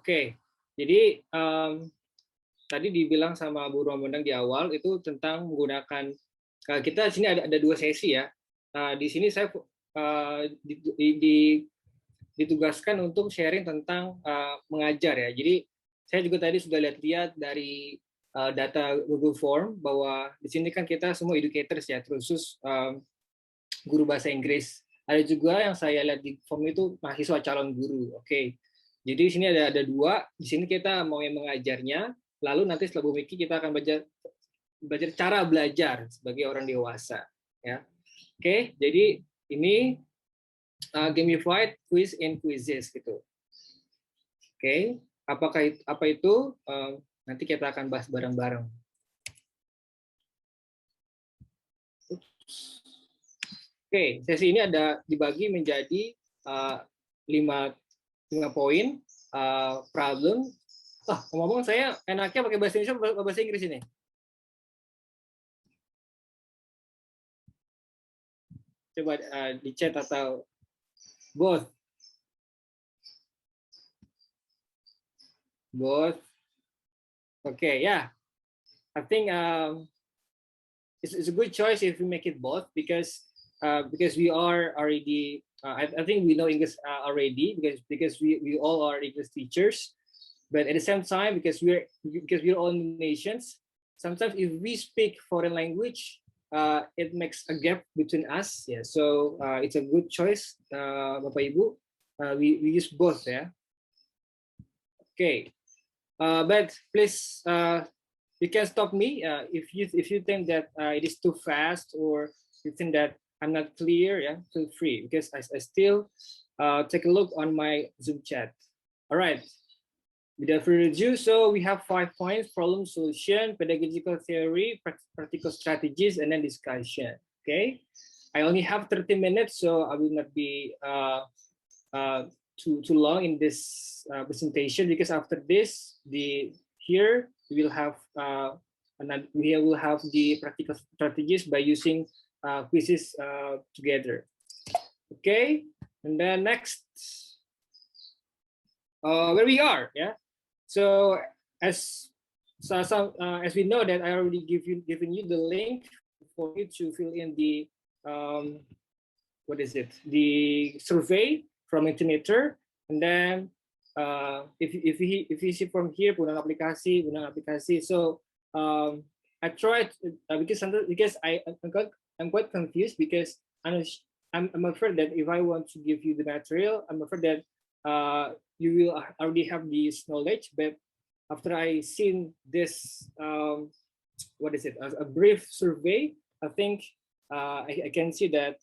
Oke, jadi tadi dibilang sama Bu Romandang di awal itu tentang menggunakan kita di sini ada dua sesi ya. Di sini saya ditugaskan untuk sharing tentang mengajar ya. Jadi saya juga tadi sudah lihat-lihat dari data Google Form bahwa di sini kan kita semua educators ya, terus guru bahasa Inggris. Ada juga yang saya lihat di form itu mahasiswa calon guru. Oke. Jadi di sini ada dua. Di sini kita mau yang mengajarnya, lalu nanti setelah Bu Miki kita akan belajar cara belajar sebagai orang dewasa. Ya. Oke. Jadi ini gamified quiz and quizzes gitu. Oke. Apa itu? Nanti kita akan bahas bareng-bareng. Oke, sesi ini ada dibagi menjadi 5 poin. Problem. Ngomong saya enaknya pakai bahasa Indonesia atau bahasa Inggris ini? Coba di chat atau both. Both. Okay, yeah. I think it's a good choice if we make it both because we are already I think we know English already because we all are English teachers, but at the same time because we're all nations, sometimes if we speak foreign language it makes a gap between us. Yeah, so it's a good choice, Bapak Ibu. We use both, yeah. Okay, but please you can stop me if you think that it is too fast or you think that I'm not clear. Yeah, feel free because I still take a look on my Zoom chat. All right. Without further ado, so we have 5 points: problem solution, pedagogical theory, practical strategies, and then discussion. Okay. I only have 30 minutes, so I will not be too long in this presentation because after this, here we will have the practical strategies by using quizzes together. Okay, and then next, where we are, yeah. So as we know that I already given you the link for you to fill in the what is it? The survey from Mentimeter, and then if you see from here, punang aplikasi. So I tried because I'm quite confused because I'm afraid that if I want to give you the material, I'm afraid that you will already have this knowledge. But after I seen this, what is it? A brief survey, I think I can see that.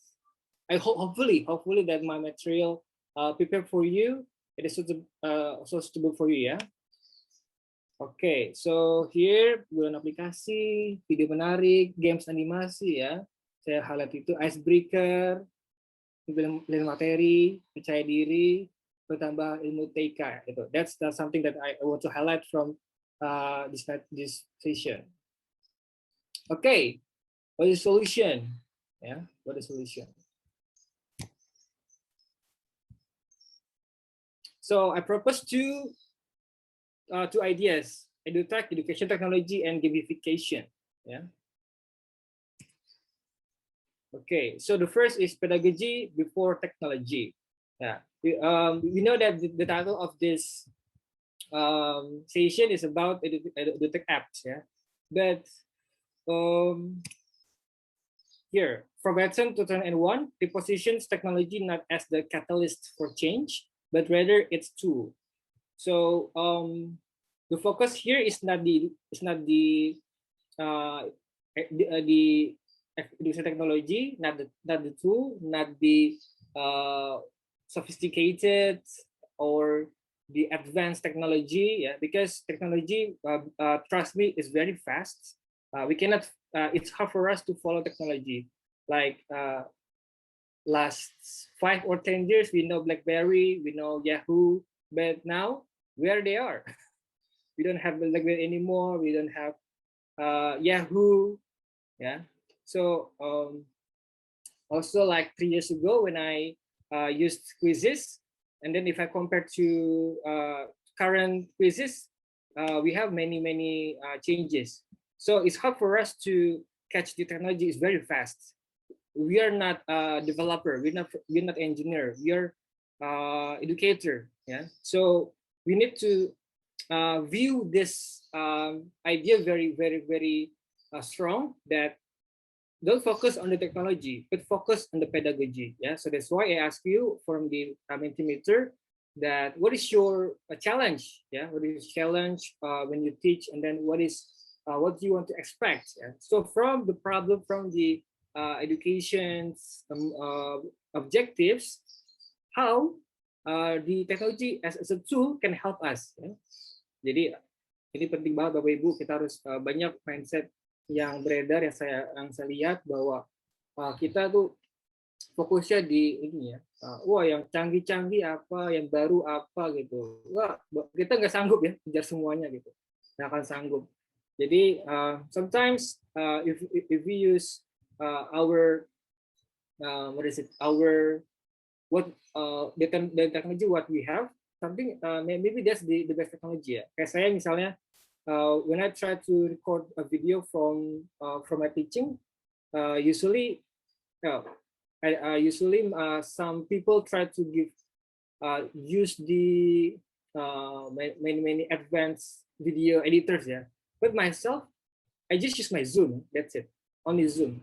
Hopefully that my material prepared for you, it is suitable for you, yeah. Okay, so here bulan aplikasi, video menarik, games animasi ya. Saya highlight itu icebreaker, film materi, percaya diri, bertambah ilmu TK gitu. That's something that I want to highlight from this session. Okay, what is solution? Yeah, what is solution? So I propose two ideas: edutech, education technology, and gamification. Yeah. Okay. So the first is pedagogy before technology. Yeah. We know that the title of this session is about edutech apps. Yeah. But here, Forgotten 2001 repositions technology not as the catalyst for change, but rather its tool. So the focus here is not the education technology, not the tool, not the sophisticated or the advanced technology. Yeah, because technology, trust me, is very fast. We cannot. It's hard for us to follow technology. Like last 5 or 10 years, we know BlackBerry, we know Yahoo, but now where they are, we don't have BlackBerry anymore. We don't have Yahoo, yeah. So also like 3 years ago when I used quizzes, and then if I compare to current quizzes, we have many changes. So it's hard for us to catch the technology. It's very fast. We are not a developer. We're not engineer. We are educator. Yeah. So we need to view this idea very strong, that don't focus on the technology, but focus on the pedagogy. Yeah. So that's why I ask you from the Mentimeter that what is your challenge? Yeah. What is challenge when you teach, and then what do you want to expect? Yeah? So from the problem, from the education's objectives, how the technology as a tool can help us. Ya. Jadi ini penting banget Bapak Ibu, kita harus banyak mindset yang beredar yang saya lihat bahwa kita tuh fokusnya di ini ya, wah yang canggih-canggih apa, yang baru apa gitu. Wah, kita nggak sanggup ya kejar semuanya gitu, nggak akan sanggup. Jadi sometimes if we use our what is it, our what the technology what we have, something maybe that's the best technology ya. Kayak saya misalnya when I try to record a video from my teaching, usually some people try to use the many advanced video editors ya. But myself, I just use my Zoom. That's it. Only Zoom.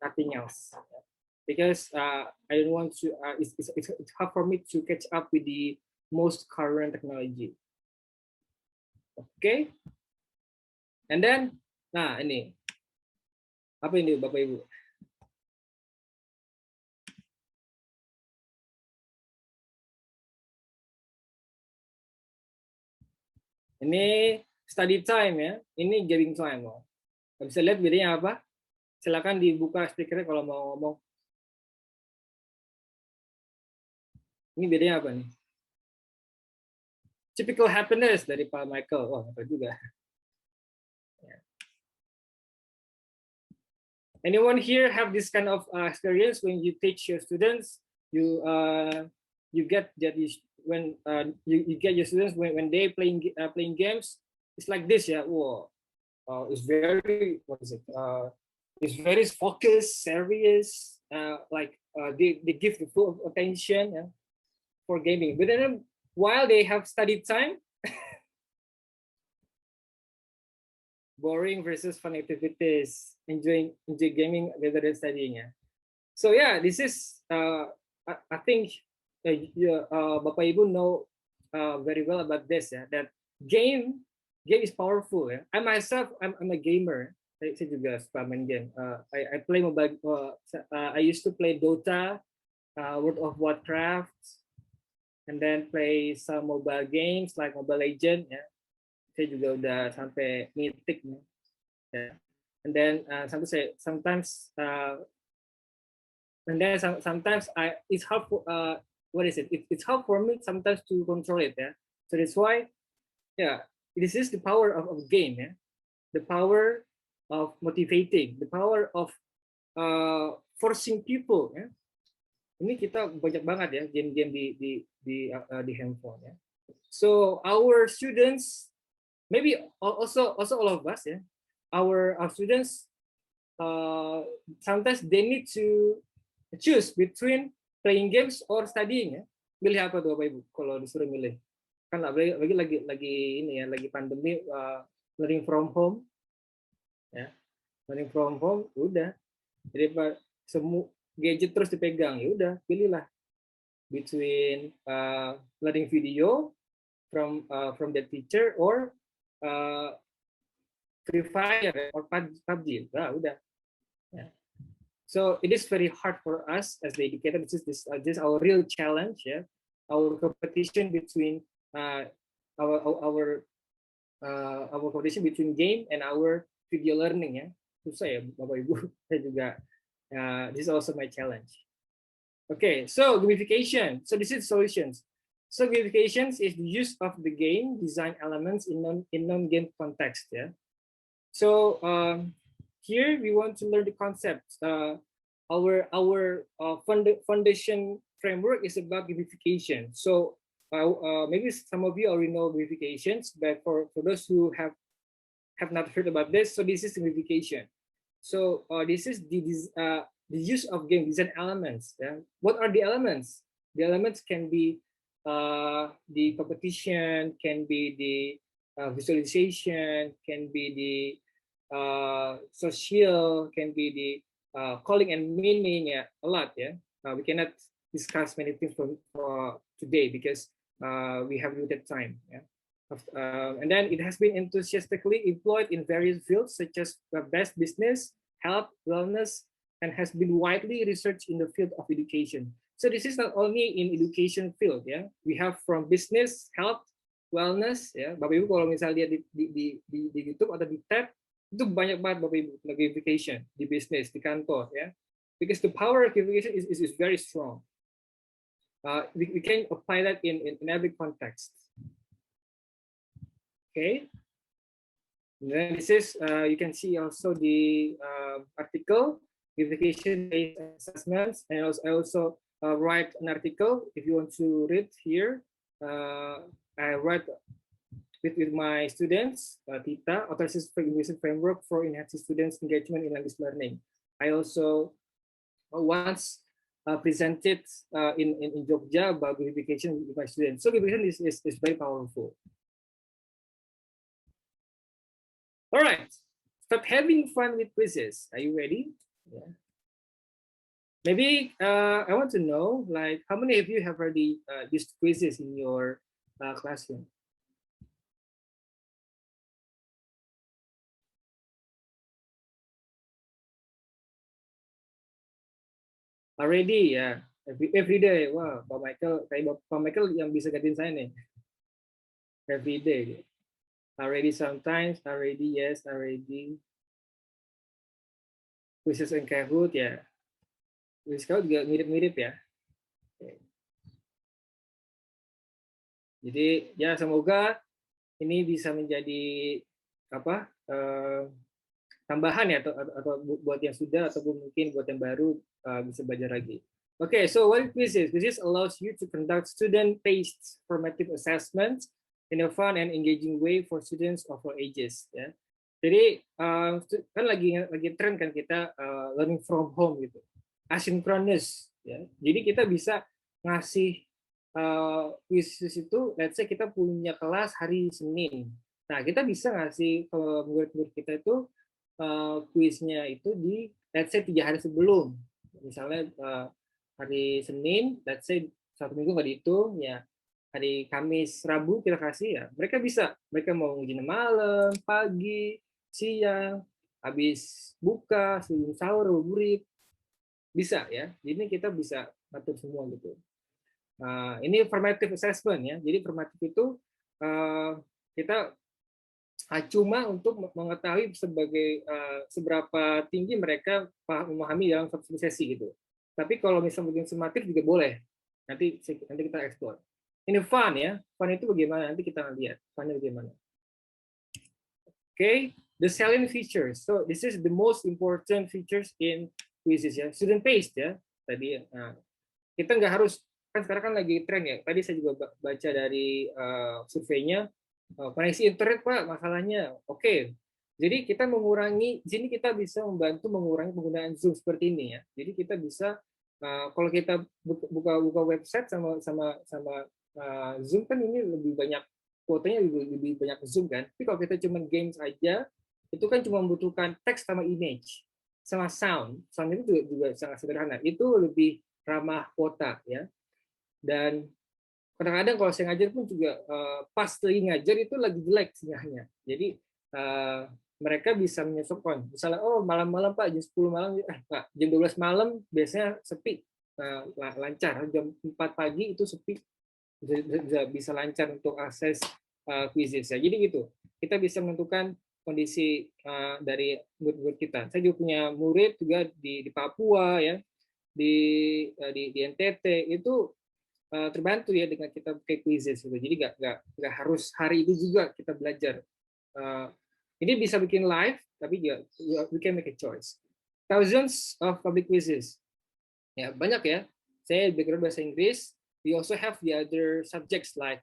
Nothing else. Because I don't want to. It's hard for me to catch up with the most current technology. Okay. And then, nah ini apa ini Bapak Ibu? Ini study time ya, ini gaming time. Oh. Bisa lihat bedanya apa? Silakan dibuka speakernya kalau mau ngomong. Ini bedanya apa nih? Typical happiness dari Pak Michael. Wah, apa juga. Anyone here have this kind of experience when you teach your students? You get that when you get your students when they playing games, it's like this, yeah. Whoa, it's very it's very focused, serious. They give the full attention, yeah, for gaming. But then while they have study time, boring versus fun activities, enjoy gaming rather than studying. Yeah. So yeah, this is I think Bapak Ibu know very well about this. Yeah, that game is powerful. Yeah. I myself, I'm a gamer. Saya juga suka main game. I play mobile. I used to play Dota, World of Warcraft, and then play some mobile games like Mobile Legend. Yeah. Saya juga udah sampai mythic. Yeah. And then sometimes it's hard for it's hard for me sometimes to control it. Yeah. So that's why, yeah, this is the power of game. Yeah. The power of motivating, the power of forcing people. Ya. Ini kita banyak banget ya game-game di handphone. Ya. So our students, maybe also all of us, ya, our students sometimes they need to choose between playing games or studying. Ya. Milih apa tuh Bapak Ibu kalau disuruh milih? Kan lagi ini ya, lagi pandemi, learning from home. Ya, learning from home, udah. Jadi semua gadget terus dipegang, ya udah, pilihlah between learning video from the teacher or Free Fire or PUBG. Nah, udah. Yeah. So it is very hard for us as the educator. This is our real challenge. Yeah, our competition between our competition between game and our video learning. Ya, susah ya Bapak Ibu. Saya juga. This is also my challenge. Okay, so gamification. So this is solutions. So gamification is the use of the game design elements in non-game context. Yeah. So here we want to learn the concepts. Our foundation framework is about gamification. So maybe some of you already know gamifications, but for those who have not heard about this, so this is gamification. So this is the use of game design elements. Yeah? What are the elements? The elements can be the competition, can be the visualization, can be the social, can be the calling and meaning. Yeah, a lot. Yeah, we cannot discuss many things for today because we have limited time. Yeah. And then it has been enthusiastically employed in various fields such as best business, health, wellness, and has been widely researched in the field of education. So this is not only in education field, ya. We have from business, health, wellness, ya. Bapak Ibu kalau misalnya lihat di YouTube atau di tab, itu banyak banget Bapak Ibu gamification di bisnis, di kantor, ya. Because the power of gamification is very strong. We can apply that in every context. Okay. And then this is, you can see also the article, gamification-based assessments, and I also write an article if you want to read here. I write with my students, TITA, Authorized Evaluation Framework for Enhancing Students' Engagement in Language Learning. I also once presented in Jogja about gamification with my students. So gamification is very powerful. All right, start having fun with quizzes. Are you ready? Yeah. Maybe I want to know, like, how many of you have already used quizzes in your classroom? Already, ya. Every day. Wah, Pak Michael, kayak Pak Michael yang bisa gantiin saya nih. Every day. Already sometimes, already yes, already. Quizzes and Kahoot ya. Quiz Kahoot juga mirip-mirip ya. Okay. Jadi ya semoga ini bisa menjadi apa tambahan ya atau buat yang sudah ataupun mungkin buat yang baru bisa belajar lagi. Okay, so what quizzes? Quizzes allows you to conduct student-based formative assessments in a fun and engaging way for students of all ages. Ya. Jadi kan lagi tren kan kita learning from home gitu, asynchronous. Ya. Jadi kita bisa ngasih quizzes itu, let's say kita punya kelas hari Senin. Nah kita bisa ngasih ke murid-murid kita itu kuisnya itu di let's say 3 hari sebelum. Misalnya hari Senin, let's say 1 minggu nggak dihitung ya. Hari Kamis, Rabu kita kasih ya, mereka mau ujian malam, pagi, siang, habis buka, sebelum sahur, ngabuburit, bisa ya. Jadi kita bisa atur semua gitu. Ini formative assessment ya. Jadi formative itu kita cuma untuk mengetahui seberapa tinggi mereka memahami dalam satu sesi gitu. Tapi kalau misalnya summatif juga boleh. Nanti kita explore. Ini fun ya. Fun itu bagaimana? Nanti kita lihat funnya bagaimana. Okay, the salient features. So this is the most important features in quizzes ya. Student based ya. Tadi kita nggak harus, kan sekarang kan lagi tren ya. Tadi saya juga baca dari surveinya, koneksi internet Pak masalahnya. Oke. Jadi kita mengurangi, di sini kita bisa membantu mengurangi penggunaan Zoom seperti ini ya. Jadi kita bisa kalau kita buka website sama Zoom kan ini lebih banyak kuotanya, lebih banyak Zoom kan. Tapi kalau kita cuma games aja, itu kan cuma membutuhkan teks sama image sama sound. Sound itu juga sangat sederhana. Itu lebih ramah kuota ya. Dan kadang-kadang kalau saya ngajar pun juga pas lagi ngajar itu lagi jelek sinyalnya. Jadi mereka bisa menyesuaikan. Misalnya, oh malam-malam Pak, jam 10 malam, Pak, jam 12 malam biasanya sepi, lancar. Jam 4 pagi itu sepi, bisa lancar untuk akses quizzes ya. Jadi gitu, kita bisa menentukan kondisi dari murid-murid kita. Saya juga punya murid juga di Papua ya, di NTT itu terbantu ya dengan kita pakai quizzes gitu. Jadi nggak harus hari itu juga kita belajar. Ini bisa bikin live, tapi juga we can make a choice. Thousands of public quizzes. Ya banyak ya. Saya background bahasa Inggris, we also have the other subjects like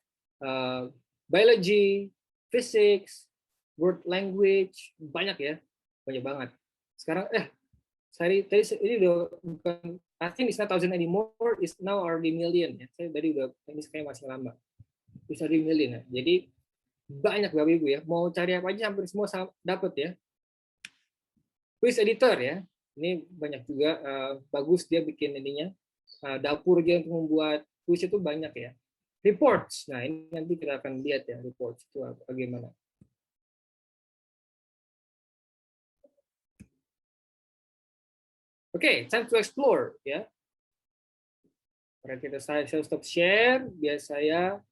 biology, physics, world language, banyak ya, banyak banget. Sekarang tadi ini udah bukan, I think it's not thousand anymore, it's now already million ya. Saya tadi udah, ini kayak masih lama, it's already million ya. Jadi banyak Bapak Ibu ya, mau cari apa aja hampir semua dapat ya. Quiz editor ya, ini banyak juga, bagus dia bikin ininya, dapur dia untuk membuat quiz itu banyak ya. Reports, nah ini nanti kita akan lihat ya, reports itu bagaimana. Oke, time to explore ya. Kita saya stop share, biar saya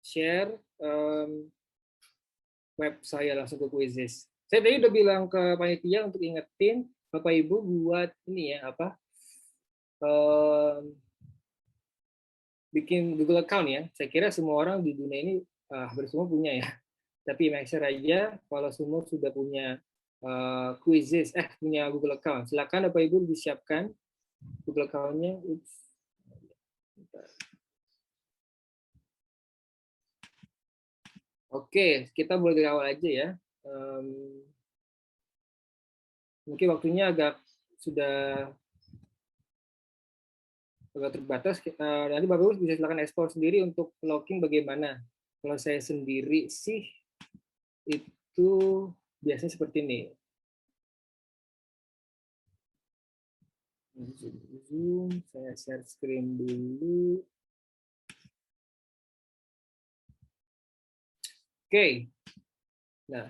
share web saya langsung ke Quizizz. Saya tadi udah bilang ke panitia untuk ingetin Bapak Ibu buat ini ya, apa, bikin Google account ya. Saya kira semua orang di dunia ini hampir semua punya ya. Tapi make sure aja kalau semua sudah punya Quizizz, punya Google account. Silakan Bapak Ibu disiapkan Google account-nya. Oke, kita mulai dari awal aja ya. Mungkin waktunya sudah agak terbatas. Nanti Bapak Ibu bisa silakan ekspor sendiri untuk login bagaimana. Kalau saya sendiri sih itu biasanya seperti ini. Zoom, saya share screen dulu. Oke. Nah,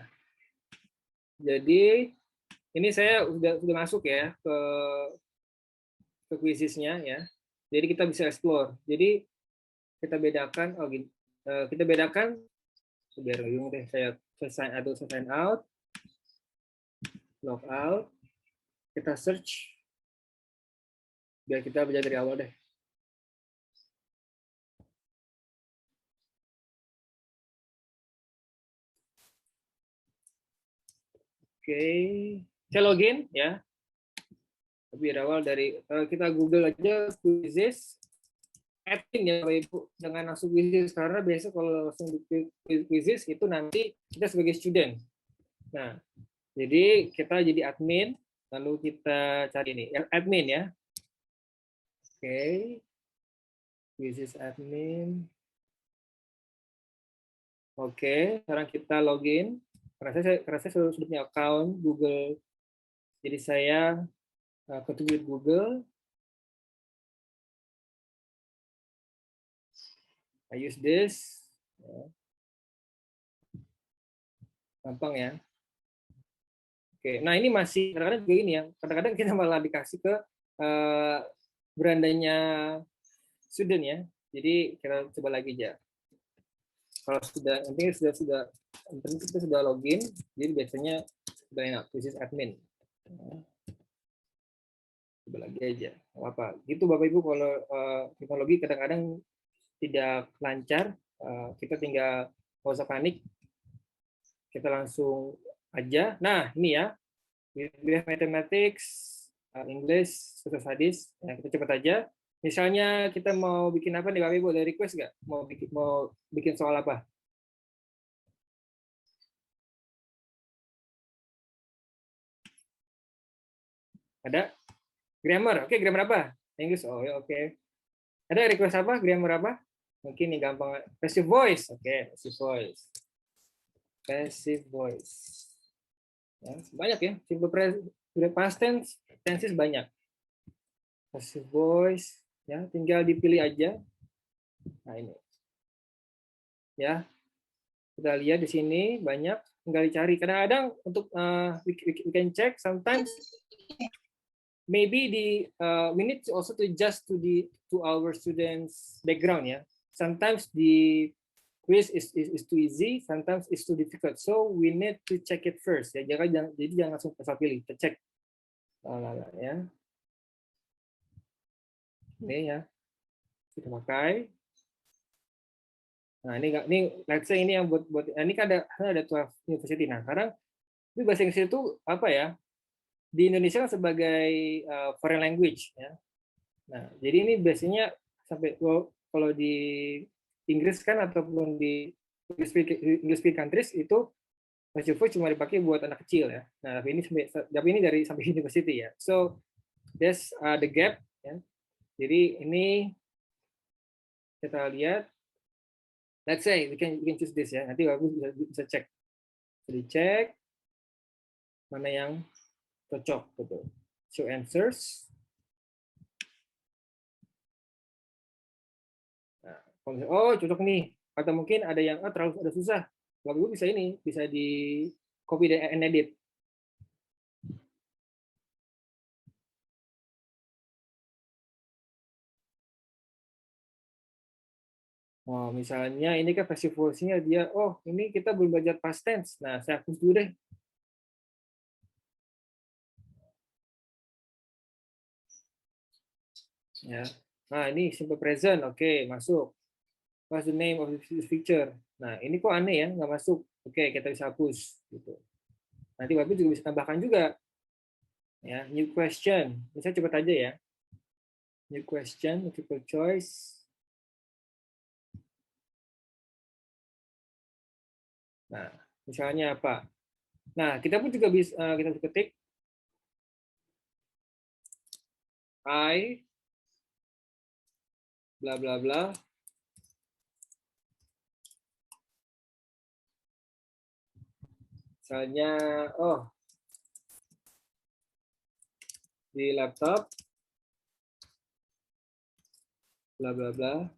jadi ini saya sudah masuk ya ke Quizizz-nya ya. Jadi kita bisa explore. Jadi kita bedakan, kita bedakan, biar bingung deh, saya sign out, log out, kita search, biar kita belajar dari awal deh. Oke, saya login ya. Tapi awal dari kita Google aja Quizizz, admin ya Bapak Ibu, jangan langsung Quizizz, karena biasa kalau langsung di Quizizz itu nanti kita sebagai student. Nah, jadi kita jadi admin, lalu kita cari ini admin ya. Oke, Quizizz admin. Oke, sekarang kita login. Karena saya sudah punya account Google, jadi saya ketik Google. I use this. Gampang ya. Oke, nah ini masih kadang-kadang juga ini ya. Kadang-kadang kita malah dikasih ke berandanya student ya. Jadi kita coba lagi aja. Kalau sudah, nanti kita sudah login, jadi biasanya sudah enak. This is admin. Coba lagi aja, apa? Gitu Bapak Ibu, kalau teknologi kadang-kadang tidak lancar, kita tinggal nggak usah panik, kita langsung aja. Nah ini ya, we have mathematics, English, social studies. Nah, kita cepat aja. Misalnya kita mau bikin apa nih Bapak Ibu, ada request nggak? Mau bikin soal apa? Ada? Grammar. Oke, grammar apa? English. Oh ya, oke. Ada request apa? Grammar apa? Mungkin ini gampang. Passive voice. Oke, passive voice. Passive voice. Ya, banyak ya. Simple past tense, tenses banyak. Passive voice. Ya, tinggal dipilih aja. Nah ini. Ya, kita lihat di sini banyak. Tinggal dicari. Kadang-kadang untuk we can check. Sometimes maybe we need to also to adjust to our students' background ya. Sometimes the quiz is too easy, sometimes it's too difficult. So we need to check it first ya. Jadi jangan langsung asal pilih, kita cek. Ya. Ini ya. Kita pakai. Nah, ini let's say ini yang buat ini kan ada 12 university. Nah, sekarang ini bahasa Inggris itu apa ya? Di Indonesia kan sebagai foreign language ya. Nah, jadi ini biasanya sampai kalau di Inggris kan ataupun di English speaking countries itu passive voice cuma dipakai buat anak kecil ya. Nah, tapi ini dari sampai university ya. So there's the gap ya. Jadi ini kita lihat, let's say we can choose this ya. Nanti aku bisa cek. Jadi cek mana yang cocok gitu. Show answers. Nah, oh cocok nih. Atau mungkin ada yang terlalu ada susah. Bapak bisa ini, bisa di copy dan edit. Oh, misalnya ini kan passive voice-nya dia, oh ini kita belum belajar past tense. Nah, saya hapus dulu deh. Ya. Nah, ini simple present. Oke, masuk. What's the name of this feature? Nah, ini kok aneh ya, nggak masuk. Oke, kita bisa hapus. Gitu. Nanti Bapak juga bisa tambahkan juga. Ya, new question. Bisa cepat aja ya. New question, multiple choice. Nah, misalnya apa? Nah, kita pun juga bisa kita bisa ketik I bla bla bla. Misalnya, oh di laptop bla bla bla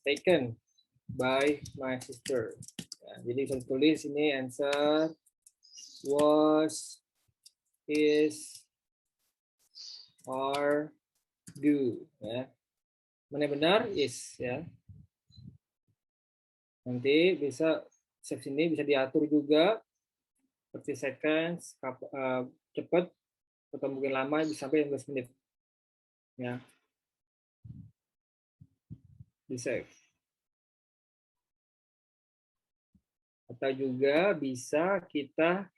taken by my sister. Ya, jadi saya tulis ini answer was, is, are, do. Ya. Mana benar is ya. Nanti bisa section ini bisa diatur juga seperti seconds, cepat atau mungkin lama bisa sampai 15 menit. Ya. Di save. Atau juga bisa kita,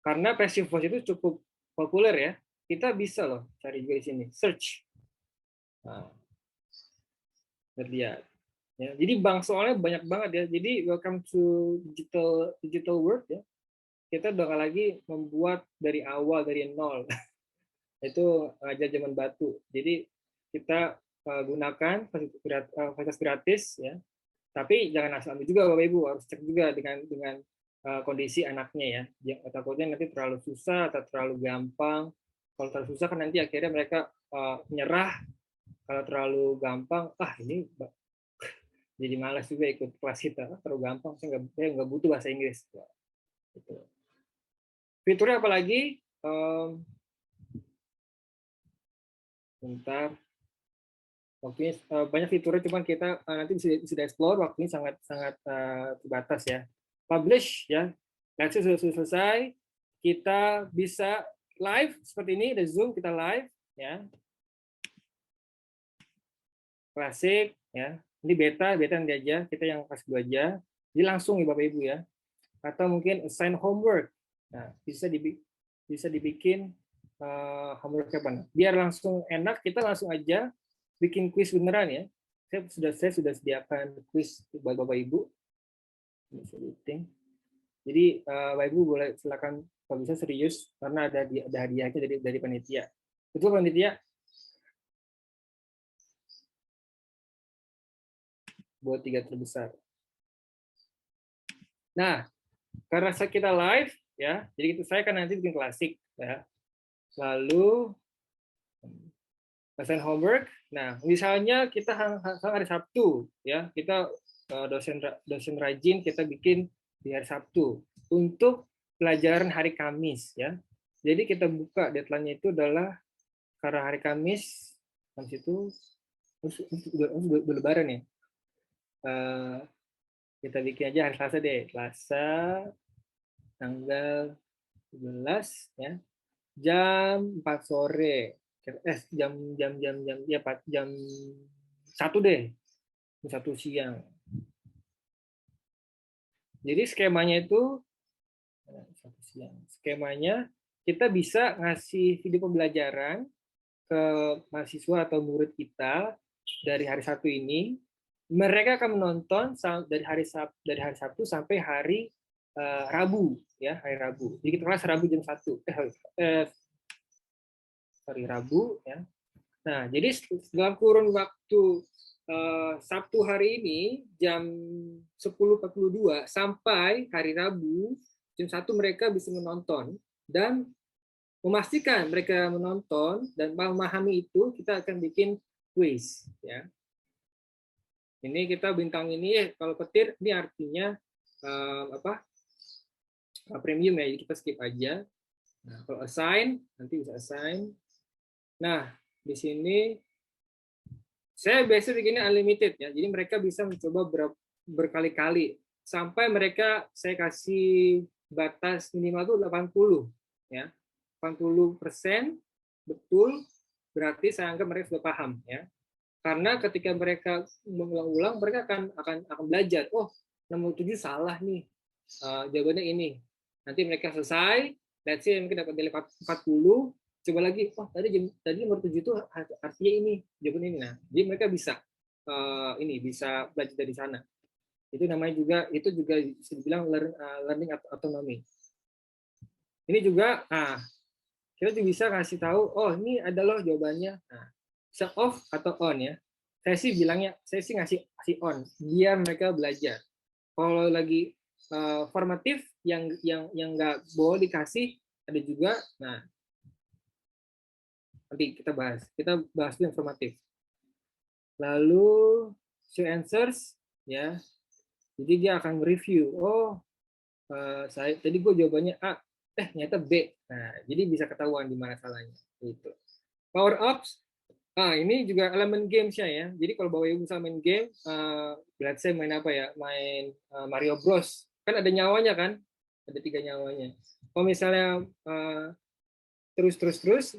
karena passive voice itu cukup populer ya, kita bisa loh cari juga di sini, search. Nah, lihat. Ya, jadi soalnya banyak banget ya. Jadi welcome to digital world ya. Kita udah nggak lagi membuat dari awal dari nol. Itu aja zaman batu. Jadi kita gunakan fasilitas gratis ya. Tapi jangan asal ambil juga Bapak Ibu, harus cek juga dengan kondisi anaknya ya. Takutnya nanti terlalu susah atau terlalu gampang. Kalau terlalu susah kan nanti akhirnya mereka menyerah. Kalau terlalu gampang, ini jadi malas juga ikut kelas kita. Terlalu gampang, saya nggak butuh bahasa Inggris. Gitu. Fiturnya apa lagi? Bentar. Waktunya banyak fiturnya, cuman kita nanti bisa explore. Waktunya sangat sangat terbatas ya. Publish ya. Let's sudah selesai. Kita bisa live seperti ini. Ada Zoom, kita live ya. Klasik ya. Ini beta nanti aja. Kita yang kelas 2 aja. Jadi langsung ya Bapak Ibu ya. Atau mungkin assign homework. Nah, bisa dibikin homework apa? Biar langsung enak, kita langsung aja bikin quiz beneran ya. Saya sudah sediakan quiz buat Bapak Ibu. Jadi Bapak Ibu boleh silakan kalau bisa serius karena ada hadiahnya dari panitia. Betul panitia? Buat 3 terbesar. Nah, karena kita live ya, jadi saya kan nanti bikin klasik ya. Lalu assign homework. Nah, misalnya kita hari Sabtu ya, kita dosen rajin kita bikin di hari Sabtu untuk pelajaran hari Kamis ya. Jadi kita buka deadline-nya itu adalah karena hari Kamis itu udah Lebaran ya. Kita bikin aja hari Selasa deh. Selasa tanggal 17 ya. Jam 4 sore. Jam 1 deh. Jam 1 siang. Jadi skemanya itu skemanya kita bisa ngasih video pembelajaran ke mahasiswa atau murid kita dari hari Sabtu ini, mereka akan menonton dari hari Sabtu sampai hari Rabu, ya, hari Rabu. Jadi kita kelas Rabu jam 1. Sorry, Rabu, ya. Nah, jadi dalam kurun waktu Sabtu hari ini jam 10.42 sampai hari Rabu jam 1 mereka bisa menonton, dan memastikan mereka menonton dan memahami itu, kita akan bikin quiz, ya. Ini kita bintang ini kalau petir ini artinya premium ya, jadi kita skip aja. Nah, kalau assign nanti bisa assign. Nah, di sini saya biasa bikinnya unlimited ya, jadi mereka bisa mencoba berkali-kali sampai mereka saya kasih batas minimal tuh 80 ya. 80% betul, berarti saya anggap mereka sudah paham ya. Karena ketika mereka mengulang-ulang, mereka akan belajar. Oh, 67 salah nih. Jawabannya ini. Nanti mereka selesai, let's say mungkin dapat nilai 40, coba lagi, oh tadi nomor 7 itu artinya ini, jawaban ini. Nah, jadi mereka bisa bisa belajar dari sana. Itu namanya juga, itu juga bisa dibilang learning autonomy. Ini juga, kita juga bisa kasih tahu, oh ini ada loh jawabannya. Nah, bisa off atau on ya. Saya sih bilangnya, saya sih ngasih on, biar mereka belajar. Kalau lagi formatif yang nggak boleh dikasih, ada juga. Nah, nanti kita bahas yang formatif. Lalu show answers ya, jadi dia akan review. Oh, saya tadi gue jawabannya A, ternyata B. Nah, jadi bisa ketahuan di mana salahnya. Gitu. Power ups, ini juga elemen games-nya ya. Jadi kalau Bapak Ibu bisa main game, let's say main apa ya? Main Mario Bros. Kan ada nyawanya kan? Ada 3 nyawanya. Kalau misalnya terus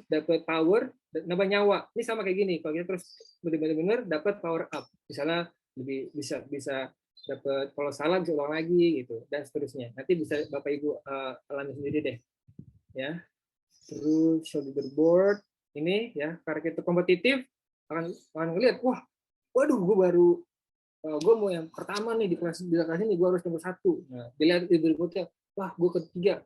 dapat power, nambah nyawa. Ini sama kayak gini. Kalau kita terus benar-benar dapat power up, misalnya lebih bisa dapat, kalau salah bisa ulang lagi gitu, dan seterusnya. Nanti bisa Bapak Ibu alami sendiri deh. Ya. Terus show leaderboard ini ya, karena kita kompetitif akan ngelihat, wah, waduh, gue mau yang pertama nih di kelas ini, gue harus nomor 1. Nah, dilihat leaderboardnya, wah, gue ketiga,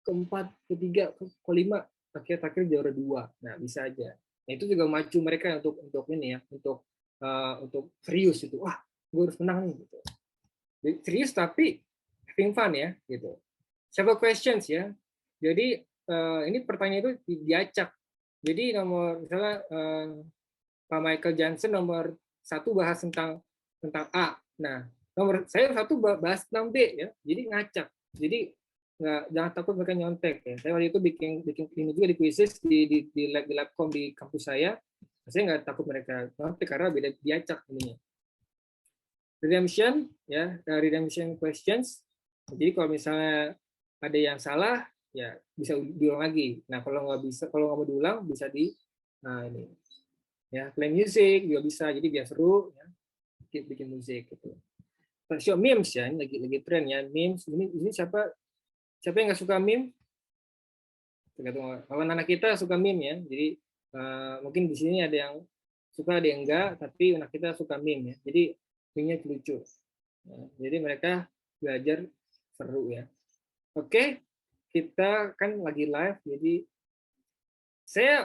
keempat, ketiga, kelima, akhir juara 2. Nah, bisa aja. Nah, itu juga maju mereka untuk ini ya, untuk serius itu. Wah, gue harus menang nih gitu. Jadi, serius tapi having fun ya gitu. Several questions ya. Jadi ini pertanyaan itu diacak. Jadi nomor misalnya Pak Michael Johnson nomor 1 bahas tentang A. Nah, nomor saya 1 bahas tentang B ya. Jadi ngacak. Jadi jangan takut mereka nyontek ya. Saya waktu itu bikin ini juga di quizzes di labcom di kampus saya. Saya nggak takut mereka nyontek karena beda diacak ininya. Redemption ya, redemption questions. Jadi kalau misalnya ada yang salah ya bisa diulang lagi. Nah, kalau nggak mau diulang bisa ini ya, play music juga bisa, jadi biar seru ya, bikin musik gitu. Show memes ya, ini lagi tren ya, memes. Ini siapa yang nggak suka meme? Tergantung, kalau anak kita suka meme ya, jadi mungkin di sini ada yang suka, ada yang enggak, tapi anak kita suka meme ya, jadi meme-nya lucu ya, jadi mereka belajar seru ya. Oke, kita kan lagi live, jadi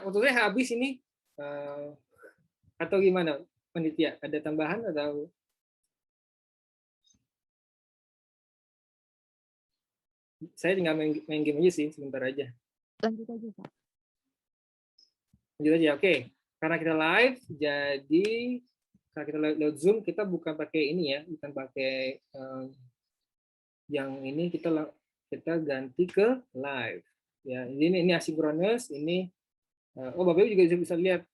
waktu saya habis ini atau gimana panitia, ada tambahan atau saya tinggal main game aja sih sebentar aja? Lanjut aja, Pak. Lanjut aja, oke. Karena kita live, jadi kalau kita lewat Zoom, kita bukan pakai ini ya, bukan pakai yang ini, kita ganti ke live. Ya, ini asinkronus, ini Bapak Ibu juga bisa lihat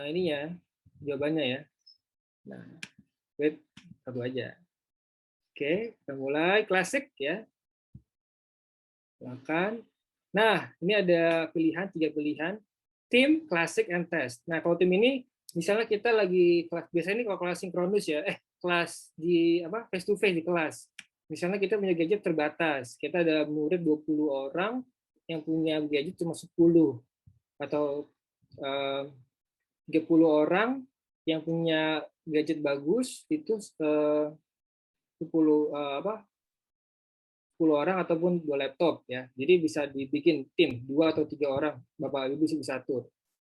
ininya, jawabannya ya. Nah, wait, satu aja. Oke, kita mulai klasik ya. Silakan. Nah, ini ada 3 pilihan. Tim, classic, and test. Nah, kalau tim ini, misalnya kita lagi kelas, biasanya ini kalau kelas sinkronus ya, kelas di face to face di kelas. Misalnya kita punya gadget terbatas, kita ada murid 20 orang yang punya gadget cuma 10 atau 30 orang yang punya gadget bagus itu 10 10 orang ataupun 2 laptop ya. Jadi bisa dibikin tim 2 atau 3 orang, Bapak Ibu bisa atur.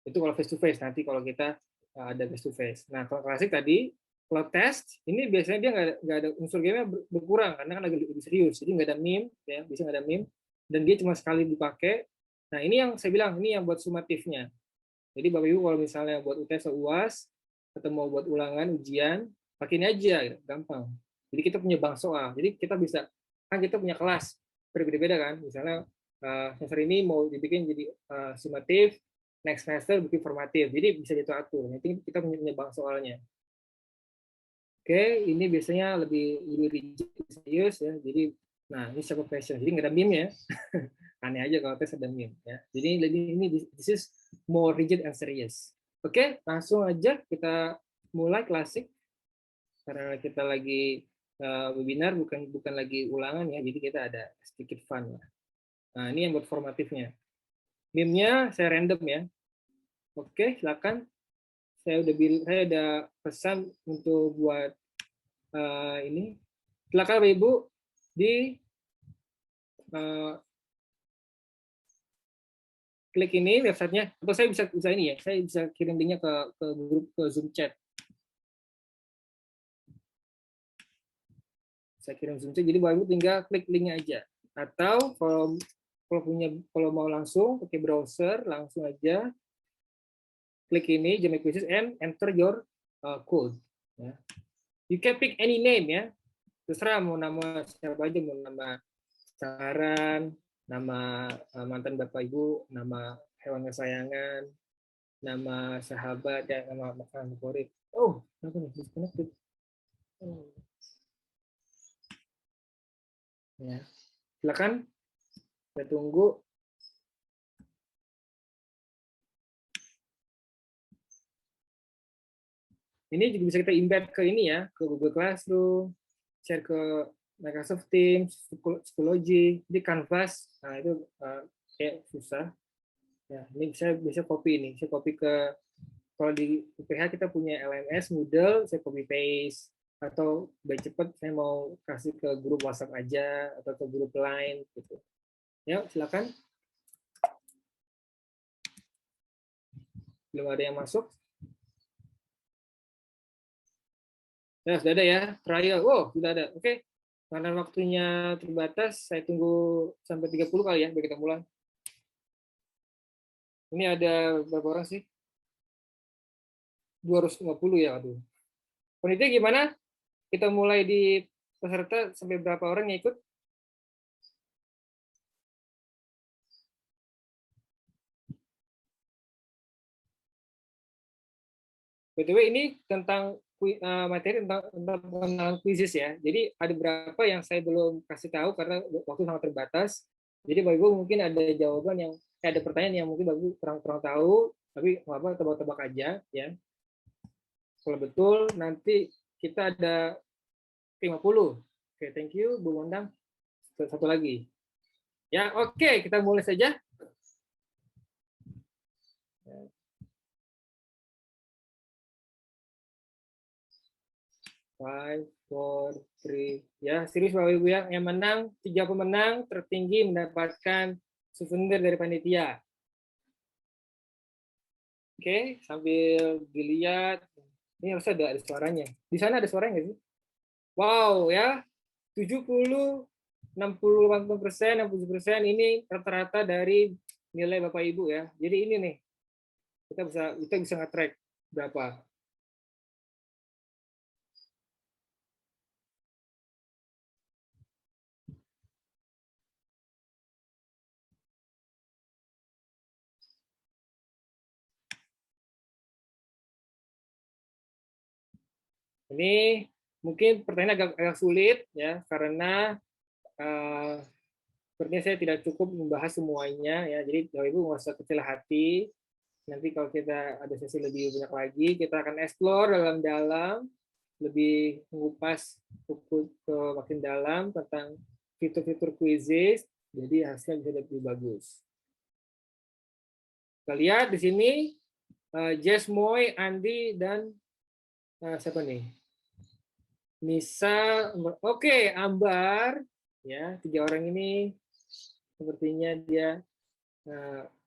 Itu kalau face to face, nanti kalau kita ada face to face. Nah, kalau klasik tadi, kalau test ini biasanya dia nggak ada unsur game-nya berkurang karena kan lebih serius. Jadi nggak ada meme, ya bisa nggak ada meme, dan dia cuma sekali dipakai. Nah, ini yang saya bilang, ini yang buat sumatifnya. Jadi Bapak Ibu kalau misalnya buat UTS atau UAS atau mau buat ulangan ujian, pakai ini aja, gitu. Gampang. Jadi kita punya bank soal. Jadi kita bisa, kan kita punya kelas berbeda-beda kan. Misalnya semester ini mau dibikin jadi sumatif, next semester bikin formatif. Jadi bisa diatur. Nanti kita punya bank soalnya. Oke, ini biasanya lebih rigid, serius ya. Jadi, nah ini secara professional. Jadi nggak ada meme ya. Aneh aja kalau tes ada meme ya. Jadi ini this is more rigid and serious. Oke, langsung aja kita mulai klasik karena kita lagi webinar bukan lagi ulangan ya. Jadi kita ada sedikit fun lah. Nah, ini yang buat formatifnya. Meme-nya saya random ya. Oke, silakan. Saya ada pesan untuk buat ini. Silakan Bapak Ibu di klik ini websitenya, atau saya bisa ini ya, saya bisa kirim linknya ke grup, ke Zoom chat. Saya kirim Zoom chat, jadi Bapak Ibu tinggal klik linknya aja. Atau kalau mau langsung pakai browser, langsung aja klik ini Jamai Quizzes and enter your code. Ya. You can pick any name ya, terserah mau nama siapa aja, mau nama saran, nama mantan Bapak Ibu, nama hewan kesayangan, nama sahabat, ya, nama makanan favorit. Oh, kenapa nih? Disconnected. Oh. Ya, silakan. Saya tunggu. Ini juga bisa kita embed ke ini ya, ke Google Classroom, share ke Microsoft Teams, Schoology, di Canvas. Nah itu kayak susah. Ya, ini saya bisa copy ini. Saya copy ke, kalau di UPH kita punya LMS, Moodle, saya copy paste. Atau biar cepat saya mau kasih ke grup WhatsApp aja atau ke grup lain gitu. Ya, silakan. Belum ada yang masuk? Ya, sudah ada ya. Trial. Wow, sudah ada. Oke. Karena waktunya terbatas, saya tunggu sampai 30 kali ya, biar kita mulai. Ini ada berapa orang sih? 250 ya, aduh. Panitia gimana? Kita mulai di peserta sampai berapa orang yang ikut? BTW ini tentang materi tentang pengenalan kuisis ya. Jadi ada beberapa yang saya belum kasih tahu karena waktu sangat terbatas. Jadi Bapak Ibu mungkin ada jawaban yang ada pertanyaan yang mungkin Bapak Ibu kurang tahu, tapi apa tebak-tebak aja ya. Kalau betul nanti kita ada 50. Oke, thank you Bu Mondang. Satu lagi. Ya, oke, kita mulai saja. 5, 4, 3. Ya, serius Bapak Ibu ya. Yang menang, 3 pemenang tertinggi mendapatkan souvenir dari panitia. Oke, sambil dilihat. Ini harus ada suaranya. Di sana ada suaranya nggak sih? Wow, ya. 70, 60, 80%, 60% ini rata-rata dari nilai Bapak Ibu ya. Jadi ini nih, kita bisa nge-track berapa. Ini mungkin pertanyaan agak sulit ya, karena sepertinya saya tidak cukup membahas semuanya ya. Jadi Bapak Ibu nggak usah kecil hati. Nanti kalau kita ada sesi lebih banyak lagi, kita akan explore dalam-dalam, lebih mengupas ke makin dalam tentang fitur-fitur quizzes. Jadi hasilnya bisa lebih bagus. Kita lihat di sini Jess Moy, Andi, dan siapa nih? Nisa. Oke, Ambar. Ya, 3 orang ini sepertinya dia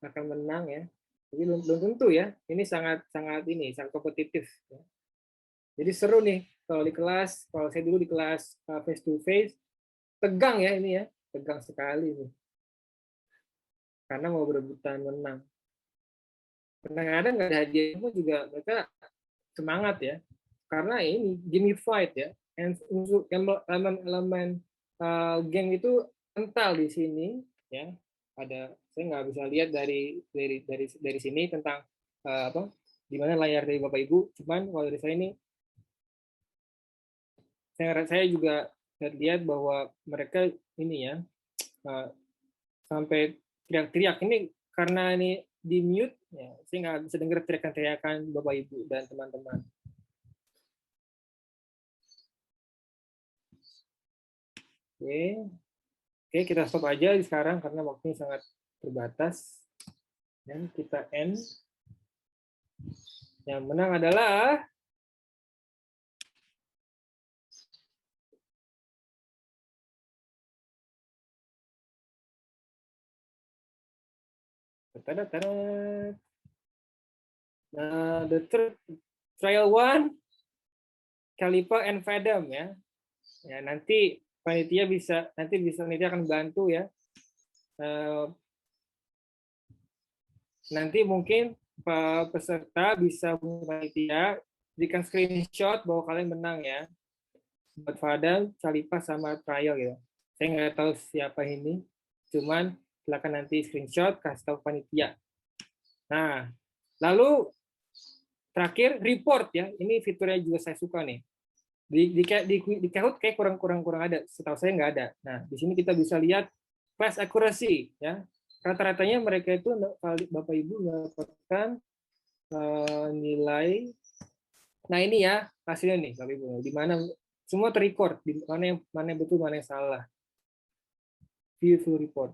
akan menang ya. Jadi belum tentu ya. Ini sangat kompetitif. Ya. Jadi seru nih kalau di kelas. Kalau saya dulu di kelas face to face, tegang ya ini ya, tegang sekali nih. Karena mau berebutan menang. Kadang-kadang nggak ada hadiah pun juga mereka semangat ya. Karena ini gamified ya. Unsur elemen game itu kental di sini ya. Ada saya nggak bisa lihat dari sini tentang apa di mana layar dari Bapak Ibu. Cuman kalau dari saya ini saya juga lihat bahwa mereka ini ya sampai teriak-teriak ini karena ini di mute ya, saya nggak bisa dengar teriakan-teriakan Bapak Ibu dan teman-teman. Oke, kita stop aja sekarang karena waktunya sangat terbatas dan kita end. Yang menang adalah the third trial one, Khalifa and Fadam ya. Ya nanti panitia panitia akan bantu ya. Nanti mungkin peserta bisa panitia berikan screenshot bahwa kalian menang ya. Buat Fadam, Khalifa sama trial ya. Saya nggak tahu siapa ini, cuman silakan nanti screenshot kasih tahu panitia. Nah, lalu terakhir report ya, ini fiturnya juga saya suka nih. Di Kahoot kayak kurang ada, setahu saya nggak ada. Nah, di sini kita bisa lihat class accuracy ya. Rata-ratanya mereka itu Bapak Ibu mendapatkan nilai. Nah ini ya hasilnya nih Bapak Ibu, di mana semua terrecord, di mana yang betul mana yang salah. View full report.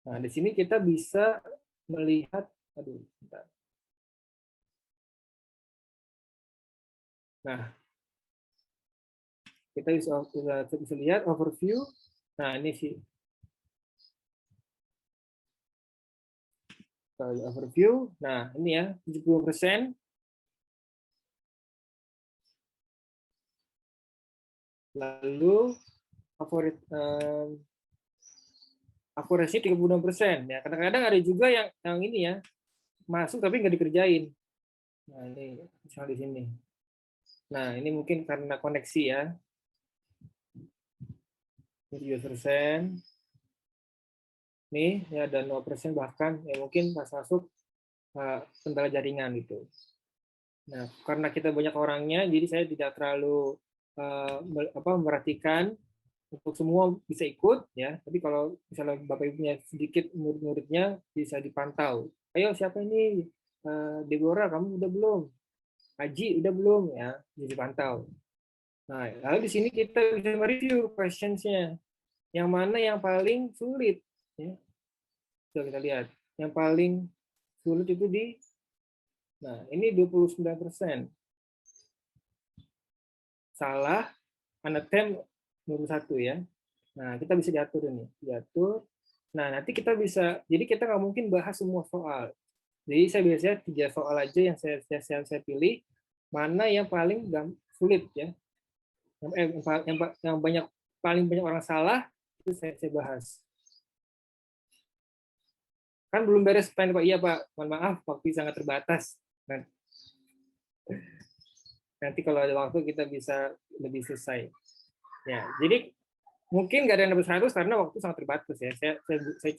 Nah di sini kita bisa melihat, bentar. Nah kita bisa lihat overview. Nah ini sih overview. Nah ini ya 70%. Lalu favorit akurasi 36%. Ya, kadang-kadang ada juga yang ini ya masuk tapi nggak dikerjain. Nah ini misalnya di sini. Nah ini mungkin karena koneksi ya. Ini 7%. Nih ya ada 0% bahkan ya mungkin pas masuk kendala jaringan gitu. Nah karena kita banyak orangnya, jadi saya tidak terlalu memperhatikan untuk semua bisa ikut ya. Tapi kalau misalnya Bapak Ibunya sedikit murid-muridnya bisa dipantau. Ayo siapa ini? Deborah kamu udah belum? Haji udah belum ya? Bisa dipantau. Nah, lalu di sini kita bisa mereview questions-nya. Yang mana yang paling sulit ya. Coba kita lihat. Yang paling sulit itu nah, ini 29%. Salah, unattempted 21 ya. Nah, kita bisa diatur ini, diatur. Nah, nanti kita bisa, jadi kita nggak mungkin bahas semua soal. Jadi saya biasanya 3 soal aja yang saya pilih, mana yang paling sulit ya, yang paling banyak orang salah itu saya bahas. Kan belum beres plan Pak, iya Pak, mohon maaf waktu sangat terbatas. Nanti kalau ada waktu kita bisa lebih selesai. Ya, jadi mungkin nggak ada yang dapat 100 karena waktu sangat terbatas ya. Saya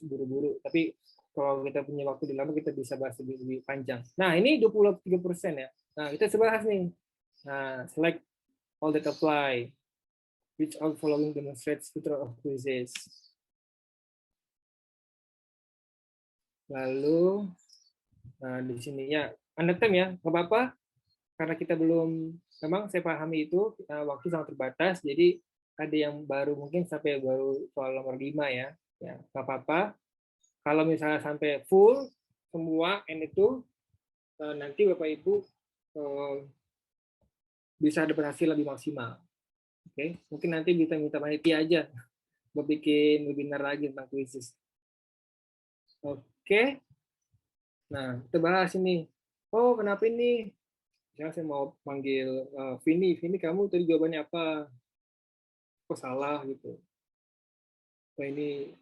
buru-buru. Tapi kalau kita punya waktu di lama kita bisa bahas lebih panjang. Nah ini 23% ya. Nah kita coba bahas nih. Nah select all that apply. Which all following demonstrates feature of quizzes. Lalu nah di sini ya unattempted ya nggak apa-apa karena kita belum, memang saya pahami itu waktu sangat terbatas. Jadi ada yang baru mungkin sampai baru soal nomor 5 ya. Ya nggak apa-apa. Kalau misalnya sampai full semua N itu nanti Bapak Ibu bisa dapat hasil lebih maksimal. Oke, mungkin nanti bisa minta panitia aja buat bikin webinar lagi tentang kuisis. Oke, nah kita bahas ini. Oh, kenapa ini? Misalnya saya mau panggil Vini, kamu tadi jawabannya apa? Kok salah gitu? Oh, ini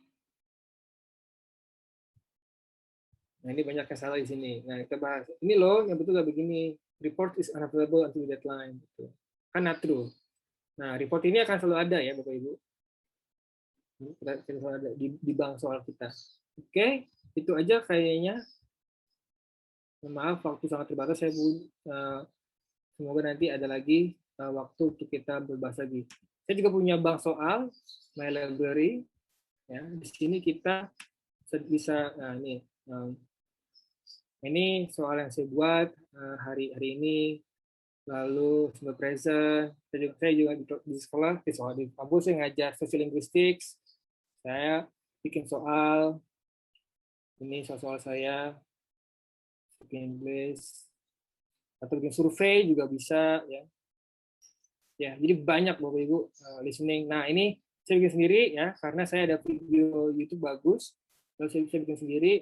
banyak yang salah di sini. Nah, kita bahas. Ini loh, yang betul begini. Report is unavailable until deadline. Gitu. Kan not true. Nah, report ini akan selalu ada ya, Bapak Ibu. Selalu ada di bank soal kita. Oke, itu aja kayaknya. Maaf, waktu sangat terbatas. Semoga nanti ada lagi waktu untuk kita berbahas lagi. Saya juga punya bank soal, My Library. Ya, di sini kita bisa, nah ini soal yang saya buat hari ini, lalu sumber present. Saya juga di sekolah, di kampus saya ngajar social linguistics. Saya bikin soal, ini soal saya, bikin English, atau bikin survei juga bisa ya. Ya, jadi banyak Bapak Ibu listening. Nah, ini saya bikin sendiri ya, karena saya ada video YouTube bagus. Lalu saya bisa bikin sendiri.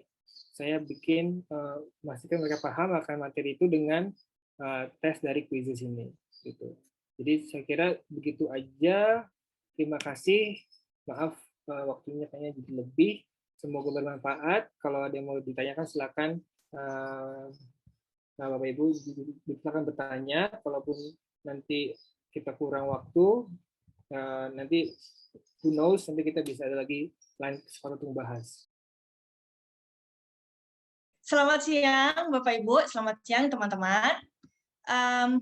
Saya bikin memastikan mereka paham akan materi itu dengan tes dari quizzes ini. Gitu. Jadi saya kira begitu aja. Terima kasih. Maaf waktunya kayaknya jadi lebih. Semoga bermanfaat. Kalau ada yang mau ditanyakan silakan Bapak Ibu silakan bertanya. Kalaupun nanti kita kurang waktu, nanti who knows, nanti kita bisa ada lagi lain kesempatan untuk bahas. Selamat siang Bapak Ibu, selamat siang teman-teman.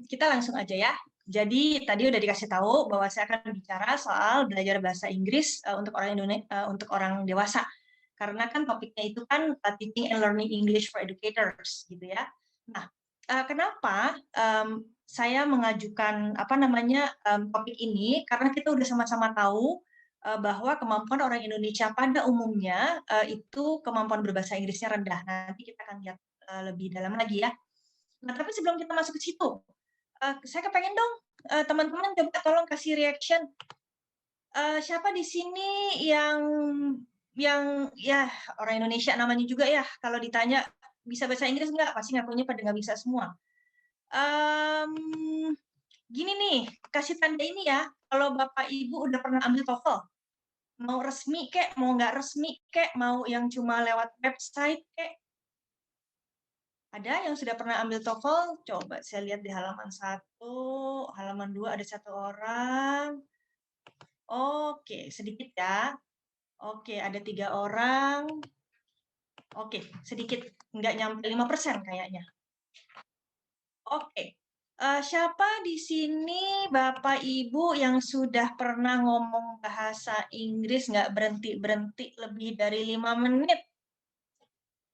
Kita langsung aja ya. Jadi tadi udah dikasih tahu bahwa saya akan bicara soal belajar bahasa Inggris untuk orang Indonesia, untuk orang dewasa. Karena kan topiknya itu kan Teaching and Learning English for Educators, gitu ya. Nah, kenapa saya mengajukan topik ini? Karena kita udah sama-sama tahu bahwa kemampuan orang Indonesia pada umumnya itu kemampuan berbahasa Inggrisnya rendah. Nanti kita akan lihat lebih dalam lagi ya. Nah, tapi sebelum kita masuk ke situ, saya kepengen dong teman-teman coba tolong kasih reaction. Siapa di sini yang ya orang Indonesia namanya juga ya, kalau ditanya bisa bahasa Inggris nggak, pasti ngakunya pada nggak bisa semua. Gini nih, kasih tanda ini ya, kalau Bapak Ibu udah pernah ambil TOEFL, mau resmi kek, mau nggak resmi kek, mau yang cuma lewat website kek. Ada yang sudah pernah ambil TOEFL? Coba saya lihat di halaman 1, halaman 2 ada 1 orang. Oke, sedikit ya. Oke, ada 3 orang. Oke, sedikit, nggak nyampe 5% kayaknya. Oke, siapa di sini Bapak Ibu yang sudah pernah ngomong bahasa Inggris nggak berhenti-berhenti lebih dari 5 menit?